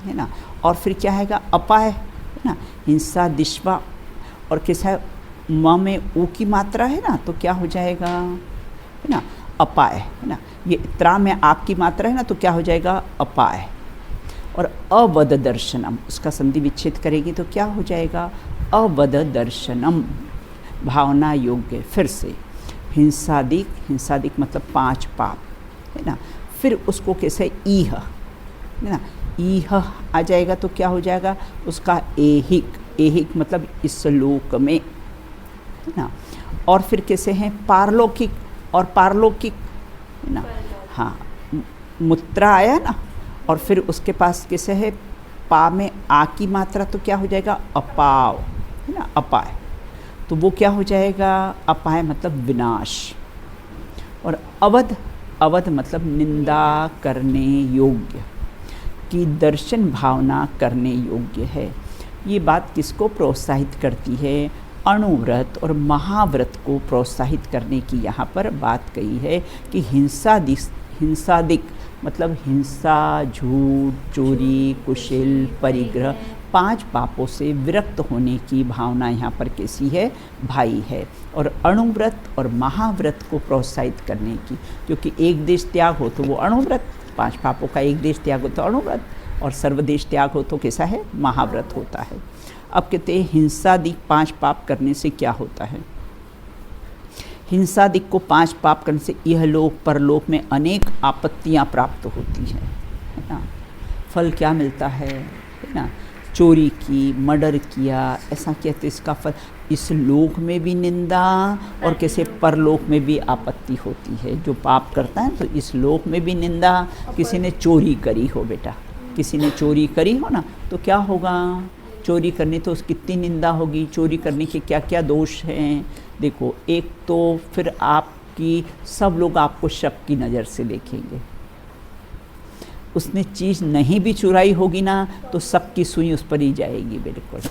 है ना। और फिर क्या आएगा, अपाय, है ना, हिंसा दिश्वा, और कैसा है, म में ऊ की मात्रा है ना, तो क्या हो जाएगा, है ना, अपाय, है ना। ये त्रा में आपकी मात्रा है ना, तो क्या हो जाएगा, अपाय। और अवद दर्शनम, उसका संधि विच्छेद करेगी तो क्या हो जाएगा, अवद दर्शनम, भावना योग्य। फिर से हिंसादिक, हिंसादिक मतलब 5 पाप, है ना। फिर उसको कैसे, ईह, है ना, ईह आ जाएगा तो क्या हो जाएगा उसका ऐहिक, ऐहिक मतलब इस लोक में, है ना। और फिर कैसे हैं पारलौकिक और पारलौकिक, है ना। हाँ, मुत्रा आया ना, और फिर उसके पास कैसे है पा में आ की मात्रा तो क्या हो जाएगा अपाव, है ना, अपाय। तो वो क्या हो जाएगा अपाय मतलब विनाश। और अवध, अवध मतलब निंदा करने योग्य, की दर्शन भावना करने योग्य है। ये बात किसको प्रोत्साहित करती है? अणुव्रत और महाव्रत को प्रोत्साहित करने की यहाँ पर बात कही है कि हिंसादिक मतलब हिंसा, झूठ, चोरी, कुशिल, परिग्रह 5 पापों से विरक्त होने की भावना यहाँ पर कैसी है भाई है। और अणुव्रत और महाव्रत को प्रोत्साहित करने की, क्योंकि एक देश त्याग हो तो वो अणुव्रत, 5 पापों का एक देश त्याग हो तो अणुव्रत, और सर्वदेश त्याग हो तो कैसा है महाव्रत होता है। अब कहते हैं हिंसादिक 5 पाप करने से क्या होता है? हिंसादिक को 5 पाप करने से यह लोक परलोक में अनेक आपत्तियां प्राप्त होती हैं, है ना। फल क्या मिलता है ना, चोरी की, मर्डर किया, ऐसा किया तो इसका फल इस लोक में भी निंदा और कैसे परलोक में भी आपत्ति होती है। जो पाप करता है तो इस लोक में भी निंदा, किसी ने चोरी करी हो बेटा, किसी ने चोरी करी हो ना तो क्या होगा, चोरी करने तो उसकी कितनी निंदा होगी, चोरी करने के क्या क्या दोष हैं। देखो, एक तो फिर आपकी सब लोग आपको शक की नज़र से देखेंगे, उसने चीज़ नहीं भी चुराई होगी ना तो शक की सुई उस पर ही जाएगी बिल्कुल।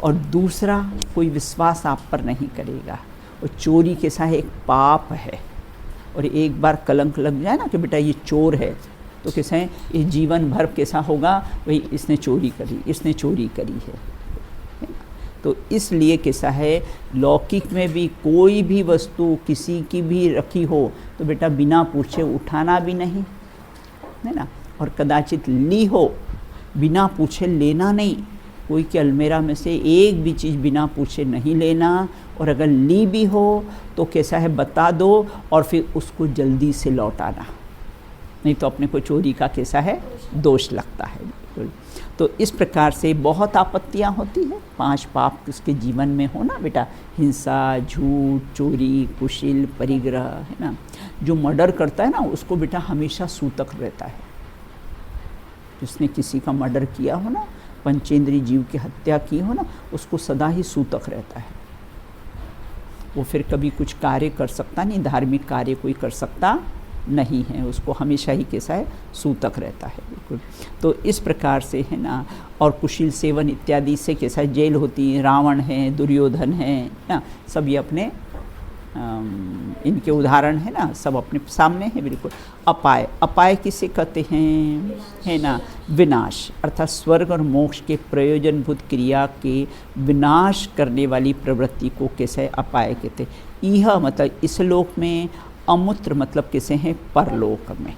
और दूसरा, कोई विश्वास आप पर नहीं करेगा। और चोरी कैसा है, एक पाप है, और एक बार कलंक लग जाए ना कि बेटा ये चोर है तो कैसा है ये जीवन भर कैसा होगा, भाई इसने चोरी करी, इसने चोरी करी है। तो इसलिए कैसा है लौकिक में भी कोई भी वस्तु किसी की भी रखी हो तो बेटा बिना पूछे उठाना भी नहीं, है ना। और कदाचित ली हो बिना पूछे लेना नहीं, कोई के अलमेरा में से एक भी चीज़ बिना पूछे नहीं लेना। और अगर ली भी हो तो कैसा है बता दो और फिर उसको जल्दी से लौटाना, नहीं तो अपने को चोरी का कैसा है दोष लगता है बिल्कुल। तो इस प्रकार से बहुत आपत्तियां होती है। 5 पाप उसके जीवन में हो ना बेटा, हिंसा, झूठ, चोरी, कुशिल, परिग्रह, है ना। जो मर्डर करता है ना उसको बेटा हमेशा सूतक रहता है। जिसने किसी का मर्डर किया हो ना, पंचेंद्रीय जीव की हत्या की हो ना, उसको सदा ही सूतक रहता है। वो फिर कभी कुछ कार्य कर सकता नहीं, धार्मिक कार्य कोई कर सकता नहीं है, उसको हमेशा ही कैसा है सूतक रहता है बिल्कुल। तो इस प्रकार से है ना। और कुशील सेवन इत्यादि से कैसा है जेल होती है, रावण है, दुर्योधन है ना, सब ये अपने इनके उदाहरण है ना, सब अपने सामने है बिल्कुल। अपाय, अपाय किसे कहते हैं, है ना विनाश, अर्थात स्वर्ग और मोक्ष के प्रयोजनभूत क्रिया के विनाश करने वाली प्रवृत्ति को कैसे अपाय कहते हैं। यह मतलब इस लोक में, अमूत्र मतलब कैसे हैं परलोक में।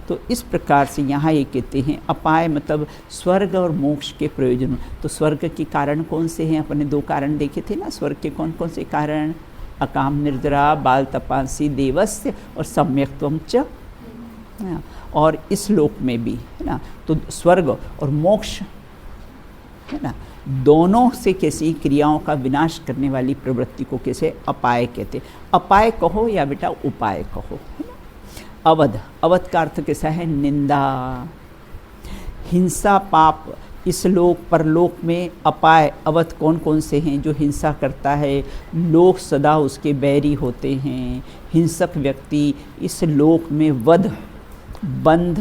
तो इस प्रकार से यहाँ ये कहते हैं अपाय मतलब स्वर्ग और मोक्ष के प्रयोजन। तो स्वर्ग के कारण कौन से हैं, अपने 2 कारण देखे थे ना, स्वर्ग के कौन कौन से कारण, अकाम निर्जरा, बाल तपांसी, देवस्य और सम्यक्त्वम च। और इस लोक में भी है ना, तो स्वर्ग और मोक्ष है ना, दोनों से कैसी क्रियाओं का विनाश करने वाली प्रवृत्ति को कैसे अपाय कहते। अपाय कहो या बेटा उपाय कहो। अवध, अवध का अर्थ कैसा है निंदा, हिंसा पाप इस लोक परलोक में। अपाय अवध कौन कौन से हैं, जो हिंसा करता है, लोग सदा उसके बैरी होते हैं। हिंसक व्यक्ति इस लोक में वध, बंध,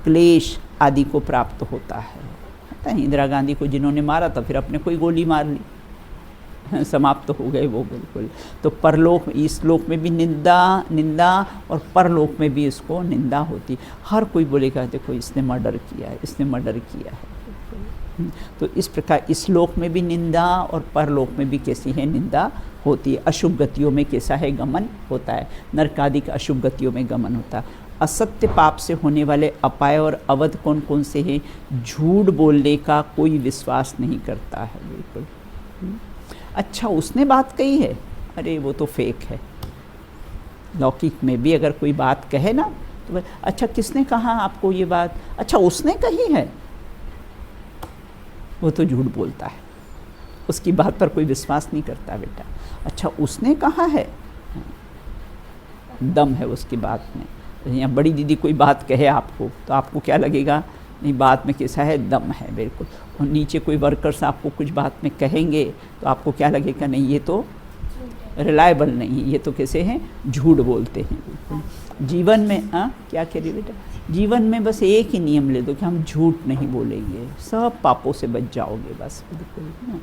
क्लेश आदि को प्राप्त होता है। इंदिरा गांधी को जिन्होंने मारा था फिर अपने कोई गोली मार ली, समाप्त हो गए वो बिल्कुल। तो परलोक, इस लोक में भी निंदा और परलोक में भी इसको निंदा होती। हर कोई बोलेगा देखो इसने मर्डर किया है, इसने मर्डर किया है। तो इस प्रकार इस लोक में भी निंदा और परलोक में भी कैसी है निंदा होती है। अशुभ गतियों में कैसा है गमन होता है, नरकादि का अशुभ गतियों में गमन होता है। असत्य पाप से होने वाले अपाय और अवध कौन कौन से हैं, झूठ बोलने का कोई विश्वास नहीं करता है बिल्कुल। अच्छा उसने बात कही है, अरे वो तो फेक है। लौकिक में भी अगर कोई बात कहे ना तो अच्छा किसने कहा आपको ये बात? अच्छा उसने कही है, वो तो झूठ बोलता है, उसकी बात पर कोई विश्वास नहीं करता बेटा। अच्छा उसने कहा है, दम है उसकी बात में। यहाँ बड़ी दीदी कोई बात कहे आपको तो आपको क्या लगेगा? नहीं, बात में कैसा है, दम है, बिल्कुल। और नीचे कोई वर्कर्स आपको कुछ बात में कहेंगे तो आपको क्या लगेगा? नहीं, ये तो रिलायबल नहीं, ये तो कैसे हैं, झूठ बोलते हैं, बिल्कुल। जीवन में क्या कह रही बेटा? जीवन में बस एक ही नियम ले दो कि हम झूठ नहीं बोलेंगे, सब पापों से बच जाओगे, बस बिल्कुल।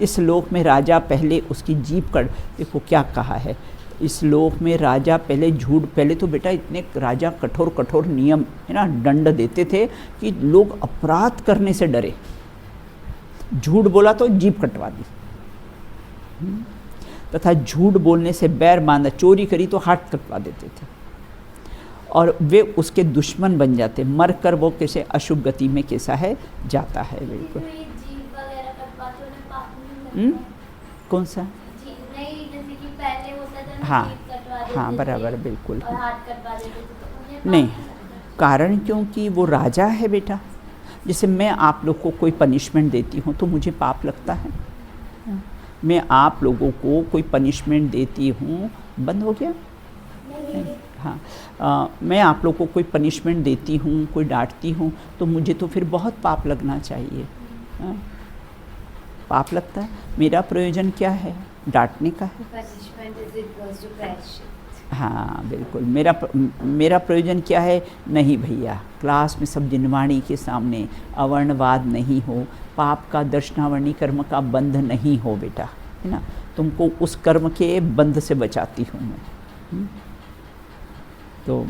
इस लोक में राजा पहले उसकी जीभ कर, देखो क्या कहा है, इस लोक में राजा पहले झूठ, पहले तो बेटा इतने राजा कठोर कठोर नियम है ना, दंड देते थे कि लोग अपराध करने से डरे। झूठ बोला तो जीभ कटवा दी, तथा झूठ बोलने से बैर बांधा, चोरी करी तो हाथ कटवा देते थे, और वे उसके दुश्मन बन जाते। मर कर वो कैसे अशुभ गति में कैसा है, जाता है, बिल्कुल। कौन सा? हाँ हाँ, बराबर, बिल्कुल। नहीं, कारण क्योंकि वो राजा है बेटा। जैसे मैं आप लोग को कोई पनिशमेंट देती हूँ तो मुझे पाप लगता है। मैं आप लोगों को कोई पनिशमेंट देती हूँ, बंद हो गया? नहीं। हाँ, मैं आप लोगों को कोई पनिशमेंट देती हूँ, कोई डांटती हूँ, तो मुझे तो फिर बहुत पाप लगना चाहिए। पाप लगता है। मेरा प्रयोजन क्या है? डांटने का है। हाँ बिल्कुल, मेरा प्रयोजन क्या है? नहीं भैया, क्लास में सब जिनवाणी के सामने अवर्णवाद नहीं हो, पाप का दर्शनावर्णी कर्म का बंध नहीं हो बेटा, है ना। तुमको उस कर्म के बंध से बचाती हूँ मैं। तो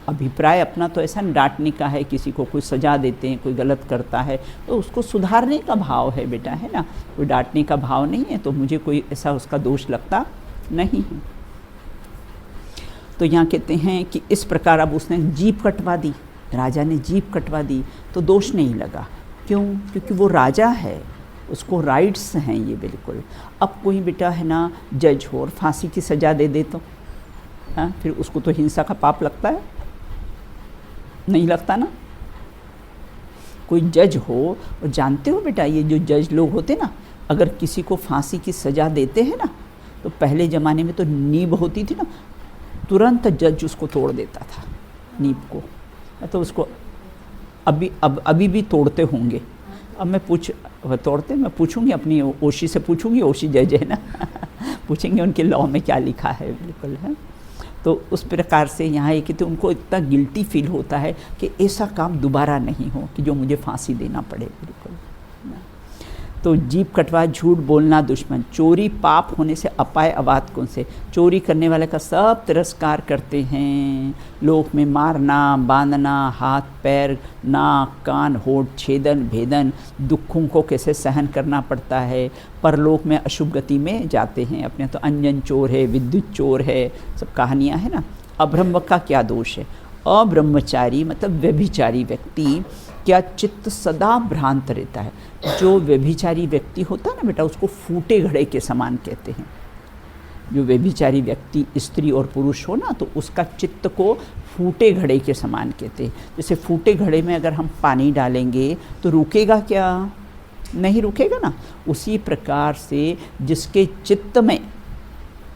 अभिप्राय अपना तो ऐसा डांटने का है, किसी को कोई सजा देते हैं, कोई गलत करता है तो उसको सुधारने का भाव है बेटा, है ना। कोई डांटने का भाव नहीं है, तो मुझे कोई ऐसा उसका दोष लगता नहीं है। तो यहाँ कहते हैं कि इस प्रकार अब उसने जीभ कटवा दी, राजा ने जीभ कटवा दी तो दोष नहीं लगा। क्यों? क्योंकि वो राजा है, उसको राइट्स हैं ये, बिल्कुल। अब कोई बेटा है ना जज हो और फांसी की सज़ा दे दे तो फिर उसको तो हिंसा का पाप लगता है? नहीं लगता ना। कोई जज हो, और जानते हो बेटा ये जो जज लोग होते ना, अगर किसी को फांसी की सज़ा देते हैं ना, तो पहले ज़माने में तो नीब होती थी ना, तुरंत जज उसको तोड़ देता था नीब को। तो उसको अभी भी तोड़ते होंगे। अब मैं मैं पूछूंगी अपनी ओशी से, पूछूंगी, ओशी जज है ना पूछेंगे उनके लॉ में क्या लिखा है, बिल्कुल है। तो उस प्रकार से यहाँ है कि तो उनको इतना गिल्टी फील होता है कि ऐसा काम दोबारा नहीं हो कि जो मुझे फांसी देना पड़े, बिल्कुल। तो जीभ कटवा, झूठ बोलना दुश्मन, चोरी पाप होने से अपाय अवाद कौन से। चोरी करने वाले का सब तिरस्कार करते हैं। लोक में मारना, बांधना, हाथ पैर, नाक कान होठ छेदन भेदन, दुखों को कैसे सहन करना पड़ता है। परलोक में अशुभ गति में जाते हैं अपने। तो अंजन चोर है, विद्युत चोर है, सब कहानियाँ है ना। अब्रह्म का क्या दोष है? अब्रह्मचारी मतलब व्यभिचारी व्यक्ति क्या चित्त सदा भ्रांत रहता है। जो व्यभिचारी व्यक्ति होता है ना बेटा, उसको फूटे घड़े के समान कहते हैं। जो व्यभिचारी व्यक्ति स्त्री और पुरुष हो ना, तो उसका चित्त को फूटे घड़े के समान कहते हैं। जैसे फूटे घड़े में अगर हम पानी डालेंगे तो रुकेगा क्या? नहीं रुकेगा ना। उसी प्रकार से जिसके चित्त में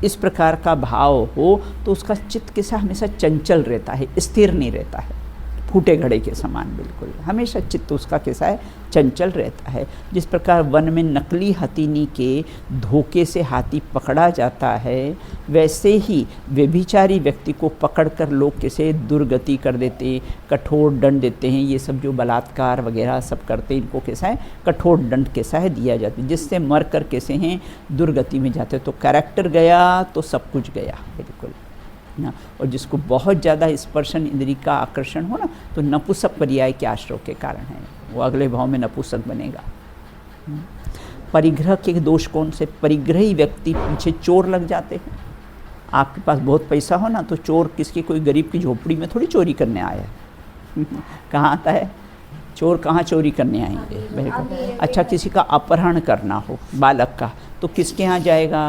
इस प्रकार का भाव हो तो उसका चित्त कैसा हमेशा चंचल रहता है, स्थिर नहीं रहता है, फूटे घड़े के समान, बिल्कुल। हमेशा चित्त उसका कैसा है? चंचल रहता है। जिस प्रकार वन में नकली हथीनी के धोखे से हाथी पकड़ा जाता है, वैसे ही व्यभिचारी व्यक्ति को पकड़कर लोग कैसे दुर्गति कर देते, कठोर दंड देते हैं। ये सब जो बलात्कार वगैरह सब करते हैं, इनको कैसा है? कठोर दंड कैसा है? दिया जाता है, जिससे मर कर कैसे हैं? दुर्गति में जाते हैं। तो कैरेक्टर गया तो सब कुछ गया, बिल्कुल ना। और जिसको बहुत ज़्यादा स्पर्शन इंद्री का आकर्षण हो ना, तो नपुंसक पर्याय के आश्रय के कारण है, वो अगले भाव में नपुंसक बनेगा। परिग्रह के दोष कौन से? परिग्रही व्यक्ति पीछे चोर लग जाते हैं। आपके पास बहुत पैसा हो ना, तो चोर किसकी, कोई गरीब की झोपड़ी में थोड़ी चोरी करने आया है कहाँ आता है चोर? कहाँ चोरी करने आएंगे? अच्छा, किसी का अपहरण करना हो बालक का, तो किसके यहाँ जाएगा?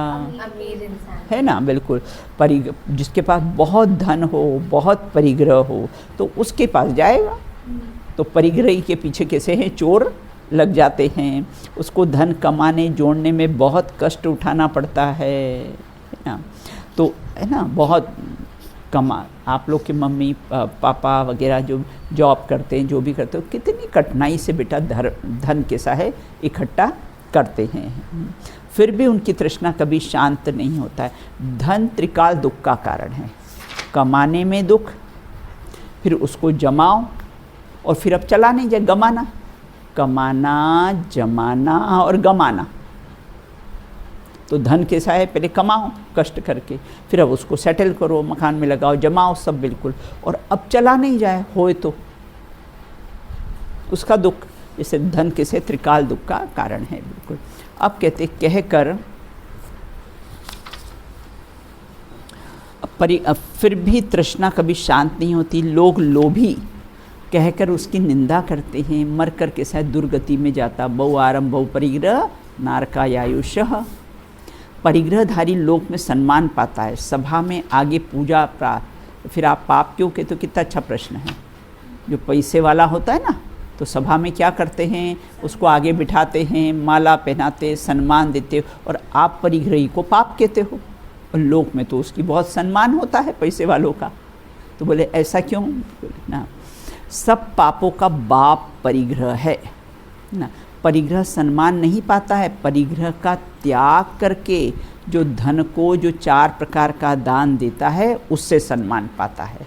अमीर इंसान है ना, बिल्कुल। जिसके पास बहुत धन हो, बहुत परिग्रह हो, तो उसके पास जाएगा। तो परिग्रही के पीछे कैसे हैं? चोर लग जाते हैं। उसको धन कमाने जोड़ने में बहुत कष्ट उठाना पड़ता है ना। तो है ना, बहुत आप लोग के मम्मी पापा वगैरह जो जॉब करते हैं, जो भी करते हो, कितनी कठिनाई से बेटा धन कैसा है इकट्ठा करते हैं। फिर भी उनकी तृष्णा कभी शांत नहीं होता है। धन त्रिकाल दुख का कारण है। कमाने में दुख, फिर उसको जमाओ, और फिर अब चला नहीं जाए, गमाना। कमाना, जमाना और गमाना। तो धन कैसा है? पहले कमाओ कष्ट करके, फिर अब उसको सेटल करो, मकान में लगाओ, जमाओ सब बिल्कुल, और अब चला नहीं जाए होए तो उसका दुख। जैसे धन कैसे त्रिकाल दुख का कारण है बिल्कुल। अब कहते कहकर फिर भी तृष्णा कभी शांत नहीं होती। लोग लोभी कहकर उसकी निंदा करते हैं। मर कर के शायद दुर्गति में जाता। बहु आरंभ बहु परिग्रह नारकायायुषः। परिग्रहधारी लोक में सम्मान पाता है, सभा में आगे पूजा प्राप्त। फिर आप पाप क्यों कहते हो? कितना अच्छा प्रश्न है। जो पैसे वाला होता है ना, तो सभा में क्या करते हैं? उसको आगे बिठाते हैं, माला पहनाते, सम्मान देते, और आप परिग्रही को पाप कहते हो। और लोक में तो उसकी बहुत सम्मान होता है पैसे वालों का। तो बोले ऐसा क्यों ना? सब पापों का बाप परिग्रह है ना। परिग्रह सम्मान नहीं पाता है। परिग्रह का त्याग करके जो धन को जो 4 प्रकार का दान देता है, उससे सम्मान पाता है।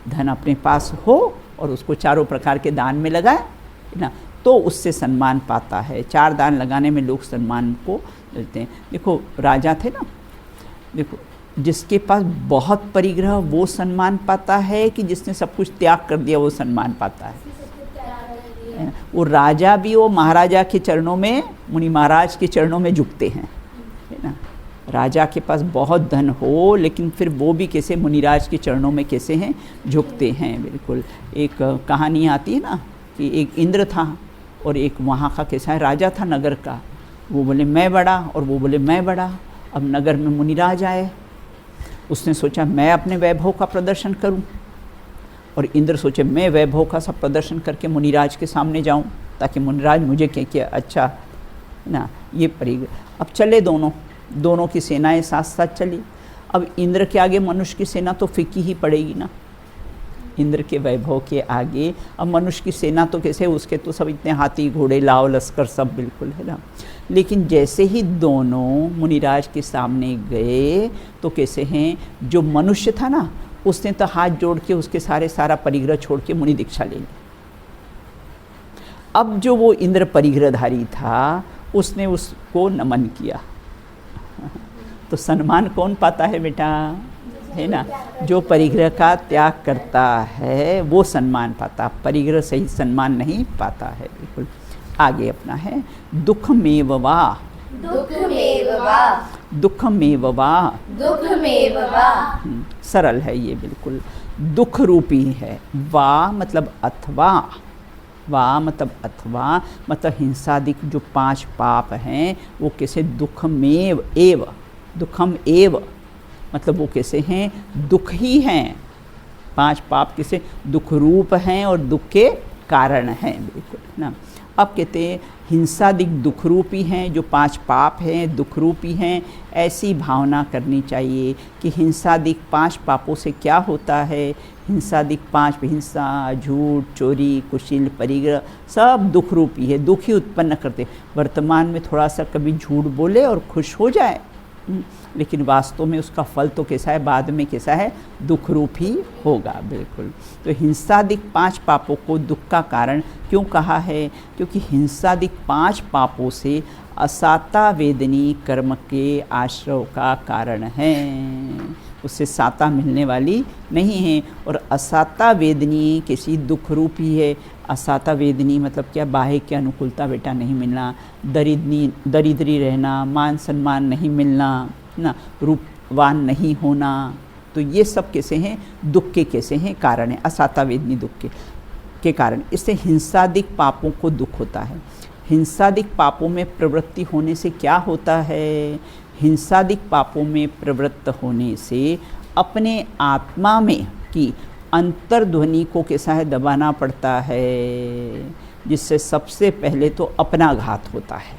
धन अपने पास हो और उसको चारों प्रकार के दान में लगाए ना, तो उससे सम्मान पाता है। 4 दान लगाने में लोग सम्मान को देते हैं। देखो राजा थे ना, देखो जिसके पास बहुत परिग्रह वो सम्मान पाता है, कि जिसने सब कुछ त्याग कर दिया वो सम्मान पाता है। वो राजा भी वो महाराजा के चरणों में, मुनि महाराज के चरणों में झुकते हैं, है ना। राजा के पास बहुत धन हो, लेकिन फिर वो भी कैसे मुनिराज के चरणों में कैसे हैं? झुकते हैं बिल्कुल। एक कहानी आती है ना कि एक इंद्र था और एक वहाँ का कैसा है राजा था नगर का। वो बोले मैं बड़ा, और वो बोले मैं बड़ा। अब नगर में मुनिराज आए, उसने सोचा मैं अपने वैभव का प्रदर्शन करूं, और इंद्र सोचे मैं वैभव का सब प्रदर्शन करके मुनिराज के सामने जाऊं, ताकि मुनिराज मुझे कहे अच्छा है ना। ये परिग्रह। अब चले दोनों की सेनाएं साथ साथ चली। अब इंद्र के आगे मनुष्य की सेना तो फीकी ही पड़ेगी ना। इंद्र के वैभव के आगे अब मनुष्य की सेना तो कैसे, उसके तो सब इतने हाथी घोड़े लाव लश्कर सब बिल्कुल है ना। लेकिन जैसे ही दोनों मुनिराज के सामने गए, तो कैसे हैं, जो मनुष्य था ना, उसने तो हाथ जोड़ के उसके सारा परिग्रह छोड़ के मुनि दीक्षा ले ली। अब जो वो इंद्र परिग्रहधारी था, उसने उसको नमन किया। तो सम्मान कौन पाता है बेटा? है ना, जो परिग्रह का त्याग करता है वो सम्मान पाता, परिग्रह सहित सम्मान नहीं पाता है बिल्कुल। आगे अपना है दुखमेव वा, दुखमेव वा। सरल है ये बिल्कुल। दुख रूपी है। वा मतलब अथवा, वा मतलब अथवा, मतलब हिंसादिक जो 5 पाप हैं वो कैसे दुखमेव एव, दुखम एव मतलब वो कैसे हैं? दुख ही हैं। 5 पाप कैसे दुख रूप हैं और दुख के कारण हैं बिल्कुल ना। अब कहते हैं हिंसादिक दुख रूपी हैं, जो 5 पाप हैं दुख रूपी हैं। ऐसी भावना करनी चाहिए कि हिंसादिक 5 पापों से क्या होता है। हिंसादिक 5, हिंसा, झूठ, चोरी, कुशील, परिग्रह सब दुख रूपी है, दुख ही उत्पन्न करते। वर्तमान में थोड़ा सा कभी झूठ बोले और खुश हो जाए, लेकिन वास्तव में उसका फल तो कैसा है, बाद में कैसा है, दुख रूप ही होगा बिल्कुल। तो हिंसादिक 5 पापों को दुख का कारण क्यों कहा है? क्योंकि हिंसादिक 5 पापों से असाता वेदनी कर्म के आश्रव का कारण है। उससे साता मिलने वाली नहीं है। और असाता वेदनी किसी दुख रूप ही है। असाता वेदनी मतलब क्या? बाह्य की अनुकूलता बेटा नहीं मिलना, दरिद्री रहना, मान सम्मान नहीं मिलना ना, रूपवान नहीं होना, तो ये सब कैसे हैं? दुख के कैसे हैं? कारण है। असाता वेदनी दुख के कारण। इससे हिंसादिक पापों को दुख होता है। हिंसादिक पापों में प्रवृत्ति होने से क्या होता है? हिंसादिक पापों में प्रवृत्त होने से अपने आत्मा में की अंतर्ध्वनि को कैसा है दबाना पड़ता है, जिससे सबसे पहले तो अपना घात होता है।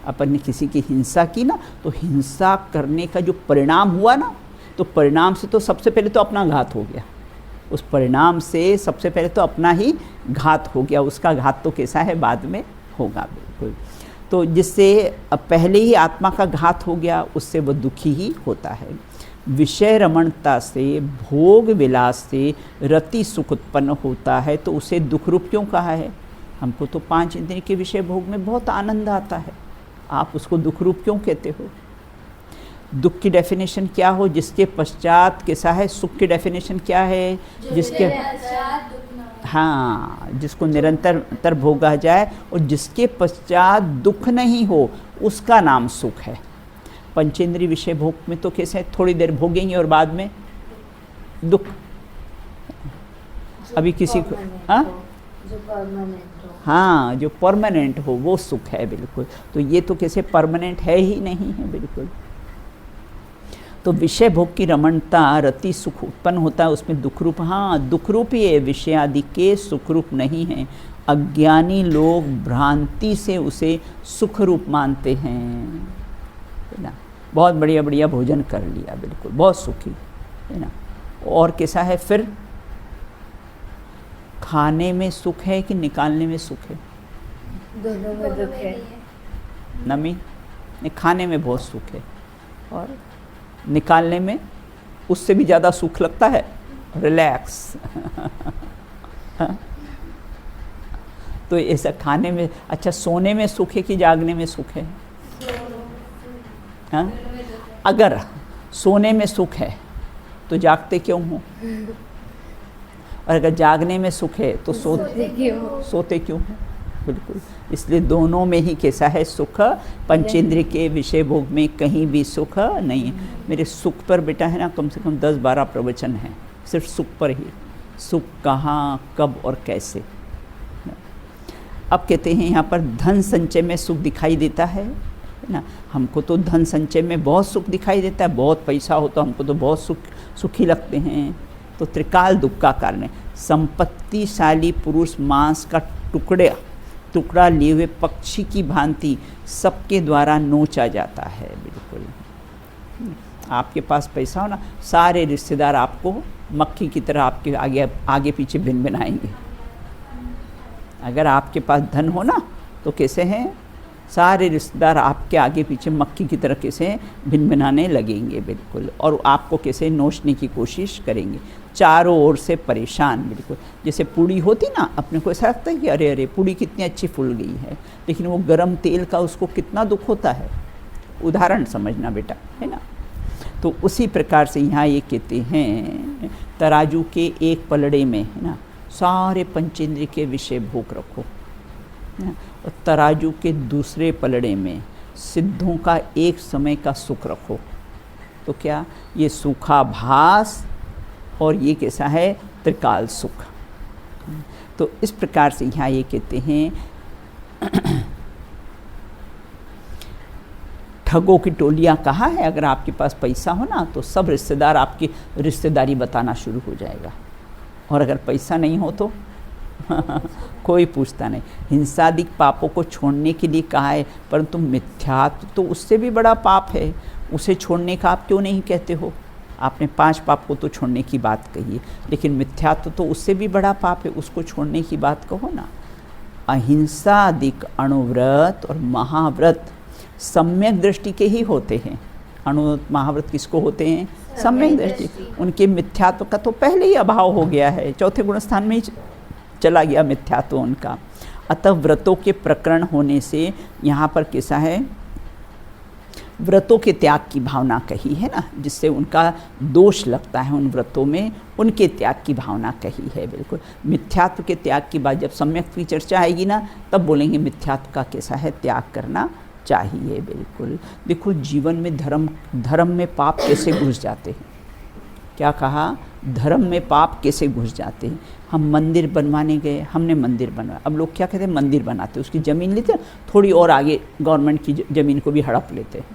अपन ने किसी की हिंसा की ना, तो हिंसा करने का जो परिणाम हुआ ना, तो परिणाम से तो सबसे पहले तो अपना घात हो गया। उस परिणाम से सबसे पहले तो अपना ही घात हो गया, उसका घात तो कैसा है बाद में होगा बिल्कुल। तो जिससे अब पहले ही आत्मा का घात हो गया, उससे वो दुखी ही होता है। विषय रमणता से, भोग विलास से रति सुख उत्पन्न होता है, तो उसे दुख रूप क्यों कहा है? हमको तो 5 इंद्रिय के विषय भोग में बहुत आनंद आता है, आप उसको दुख रूप क्यों कहते हो? दुख की डेफिनेशन क्या हो? जिसके पश्चात कैसा है? सुख की डेफिनेशन क्या है? जिसके हाँ, जिसको निरंतर भोगा जाए और जिसके पश्चात दुख नहीं हो, उसका नाम सुख है। पंचेंद्रिय विषय भोग में तो कैसे थोड़ी देर भोगेंगे और बाद में दुख। अभी किसी को हाँ, जो परमानेंट हो वो सुख है बिल्कुल। तो ये तो कैसे परमानेंट है ही नहीं है बिल्कुल। तो विषय भोग की रमणता, रति सुख उत्पन्न होता है, उसमें दुख रूप, हाँ दुख रूप ही है, विषय आदि के सुख रूप नहीं है। अज्ञानी लोग भ्रांति से उसे सुख रूप मानते हैं, है ना। बहुत बढ़िया बढ़िया भोजन कर लिया बिल्कुल, बहुत सुखी, है ना। और कैसा है फिर? खाने में सुख है कि निकालने में सुख है? दोनों में दुख है। नमी नहीं, खाने में बहुत सुख है और निकालने में उससे भी ज़्यादा सुख लगता है, रिलैक्स। तो ऐसा खाने में, अच्छा सोने में सुख है कि जागने में सुख है? हाँ? अगर सोने में सुख है तो जागते क्यों हो? और अगर जागने में सुख है तो सोते क्यों हो? बिल्कुल, इसलिए दोनों में ही कैसा है सुख। पंचेंद्रिय के विषय भोग में कहीं भी सुख नहीं है। मेरे सुख पर बेटा है ना कम से कम 10-12 प्रवचन हैं, सिर्फ सुख पर ही। सुख कहाँ, कब और कैसे। अब कहते हैं यहाँ पर धन संचय में सुख दिखाई देता है ना। हमको तो धन संचय में बहुत सुख दिखाई देता है, बहुत पैसा हो तो हमको तो बहुत सुखी लगते हैं। तो त्रिकाल दुख का कारण है। संपत्तिशाली पुरुष मांस का टुकड़ा लिए हुए पक्षी की भांति सबके द्वारा नोचा जाता है बिल्कुल। आपके पास पैसा हो ना, सारे रिश्तेदार आपको मक्खी की तरह आपके आगे पीछे भिनभिनाएंगे। अगर आपके पास धन हो ना तो कैसे हैं, सारे रिश्तेदार आपके आगे पीछे मक्खी की तरह कैसे भिनभिनाने लगेंगे बिल्कुल, और आपको कैसे नोचने की कोशिश करेंगे, चारों ओर से परेशान बिल्कुल। जैसे पूड़ी होती ना, अपने को ऐसा लगता है कि अरे अरे पूड़ी कितनी अच्छी फूल गई है, लेकिन वो गरम तेल का उसको कितना दुख होता है। उदाहरण समझना बेटा, है ना। तो उसी प्रकार से यहाँ ये कहते हैं तराजू के एक पलड़े में, है ना, सारे पंचेंद्रिय के विषय भोग रखो, और तराजू के दूसरे पलड़े में सिद्धों का एक समय का सुख रखो। तो क्या ये सुखाभास और ये कैसा है, त्रिकाल सुख। तो इस प्रकार से यहाँ ये कहते हैं ठगों की टोलियाँ कहाँ है। अगर आपके पास पैसा हो ना तो सब रिश्तेदार आपकी रिश्तेदारी बताना शुरू हो जाएगा, और अगर पैसा नहीं हो तो कोई पूछता नहीं। हिंसादिक पापों को छोड़ने के लिए कहा है, परंतु मिथ्यात्व तो उससे भी बड़ा पाप है, उसे छोड़ने का आप क्यों नहीं कहते हो। आपने 5 पाप को तो छोड़ने की बात कही है, लेकिन मिथ्यात्व तो उससे भी बड़ा पाप है, उसको छोड़ने की बात कहो ना। अहिंसादिक अणुव्रत और महाव्रत सम्यक दृष्टि के ही होते हैं। अणुव्रत महाव्रत किसको होते हैं? सम्यक दृष्टि। उनके मिथ्यात्व का तो पहले ही अभाव हो गया है, चौथे गुण स्थान में ही चला गया मिथ्यात्व उनका। अतः व्रतों के प्रकरण होने से यहाँ पर कैसा है, व्रतों के त्याग की भावना कही है ना, जिससे उनका दोष लगता है उन व्रतों में, उनके त्याग की भावना कही है बिल्कुल। मिथ्यात्व के त्याग की बात जब सम्यक की चर्चा आएगी ना, तब बोलेंगे मिथ्यात्व का कैसा है त्याग करना चाहिए बिल्कुल। देखो जीवन में धर्म में पाप कैसे घुस जाते हैं। क्या कहा, धर्म में पाप कैसे घुस जाते हैं। हम मंदिर बनवाने गए, हमने मंदिर बनवाया, अब लोग क्या कहते हैं मंदिर बनाते, उसकी ज़मीन लेते हैं, थोड़ी और आगे गवर्नमेंट की ज़मीन को भी हड़प लेते हैं।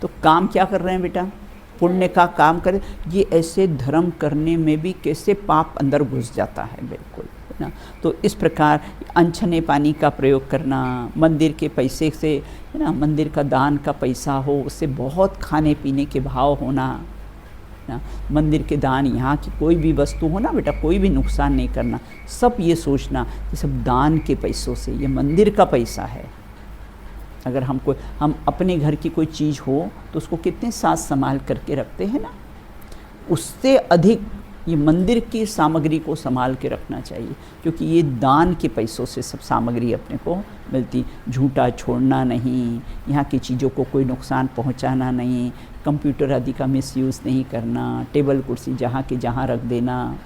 तो काम क्या कर रहे हैं बेटा, पुण्य का काम करें। ये ऐसे धर्म करने में भी कैसे पाप अंदर घुस जाता है, बिल्कुल है ना। तो इस प्रकार अनछने पानी का प्रयोग करना, मंदिर के पैसे से है ना, मंदिर का दान का पैसा हो, उससे बहुत खाने पीने के भाव होना ना, मंदिर के दान, यहाँ की कोई भी वस्तु हो ना बेटा, कोई भी नुकसान नहीं करना, सब ये सोचना कि सब दान के पैसों से, ये मंदिर का पैसा है। अगर हम अपने घर की कोई चीज़ हो तो उसको कितने साथ संभाल करके रखते हैं ना, उससे अधिक ये मंदिर की सामग्री को संभाल के रखना चाहिए, क्योंकि ये दान के पैसों से सब सामग्री अपने को मिलती। झूठा छोड़ना नहीं, यहाँ की चीज़ों को कोई नुकसान पहुँचाना नहीं, कंप्यूटर आदि का मिसयूज़ नहीं करना, टेबल कुर्सी जहाँ के जहाँ रख देना।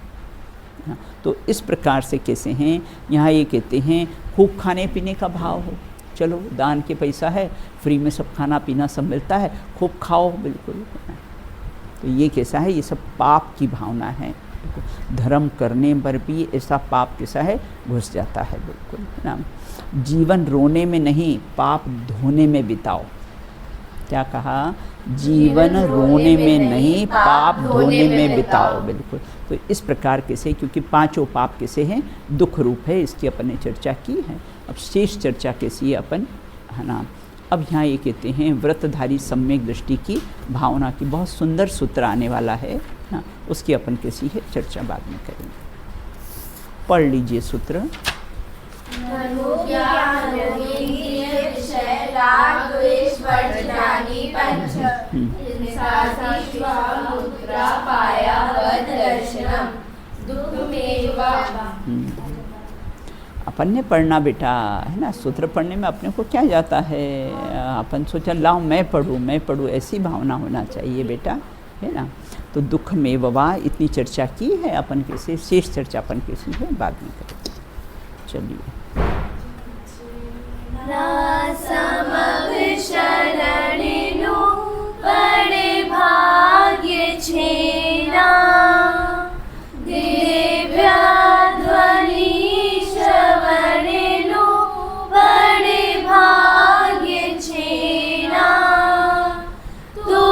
तो इस प्रकार से कैसे हैं, यहाँ ये कहते हैं खूब खाने पीने का भाव हो, चलो दान के पैसा है, फ्री में सब खाना पीना सब मिलता है, खूब खाओ, बिल्कुल। तो ये कैसा है, ये सब पाप की भावना है। धर्म करने पर भी ऐसा पाप कैसा है, घुस जाता है, बिल्कुल है ना। जीवन रोने में नहीं, पाप धोने में बिताओ। क्या कहा, जीवन रोने में नहीं, पाप धोने में बिताओ, बिल्कुल। तो इस प्रकार कैसे, क्योंकि पांचों पाप कैसे हैं, दुख रूप है, इसकी अपन ने चर्चा की है। अब शेष चर्चा कैसी है अपन, है ना। अब यहाँ ये कहते हैं व्रतधारी सम्यक दृष्टि की भावना की बहुत सुंदर सूत्र आने वाला है ना, उसकी अपन कैसी है चर्चा बाद में करेंगे। पढ़ लीजिए सूत्र। अपन ने पढ़ना बेटा, है ना। सूत्र पढ़ने में अपने को क्या जाता है, अपन सोचा लाओ मैं पढ़ूँ, ऐसी भावना होना चाहिए बेटा, है ना। तो दुख में ववा इतनी चर्चा की है अपन कैसे, शेष चर्चा अपन कैसी है बाद में करेंगे। चलिए। बड़े भाग्य छेना दिव्य ध्वनि श्रवणेनु, बड़े भाग्य छेना तो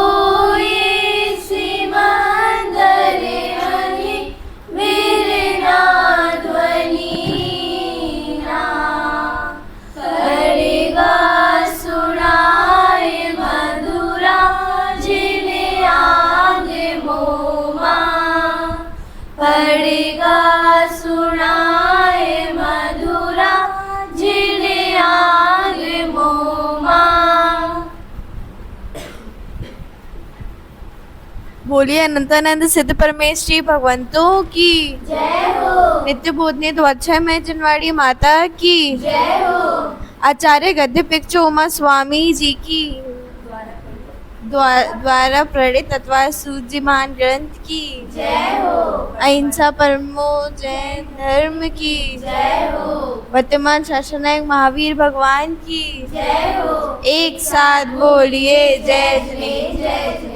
ये सिमंदरे हनि विरना ध्वनि ना करेगा सुनाए मधुरा जिन्हें आगे मोमा, पड़ेगा सुनाए मधुरा जिन्हें आगे मोमा। बोलिए अनंतानंद सिद्ध परमेश्वरी भगवंतों की जय हो। नित्य बोधनी द्वाक्षय में जनवाड़ी माता की जय हो। आचार्य गद्य पिक्चो उमा स्वामी जी की द्वारा प्रणीत तत्वा सूजिमान ग्रंथ की जय हो। अहिंसा परमो जैन धर्म की जय हो। वर्तमान शासनायक महावीर भगवान की जय हो। एक साथ बोलिए जय जय जय।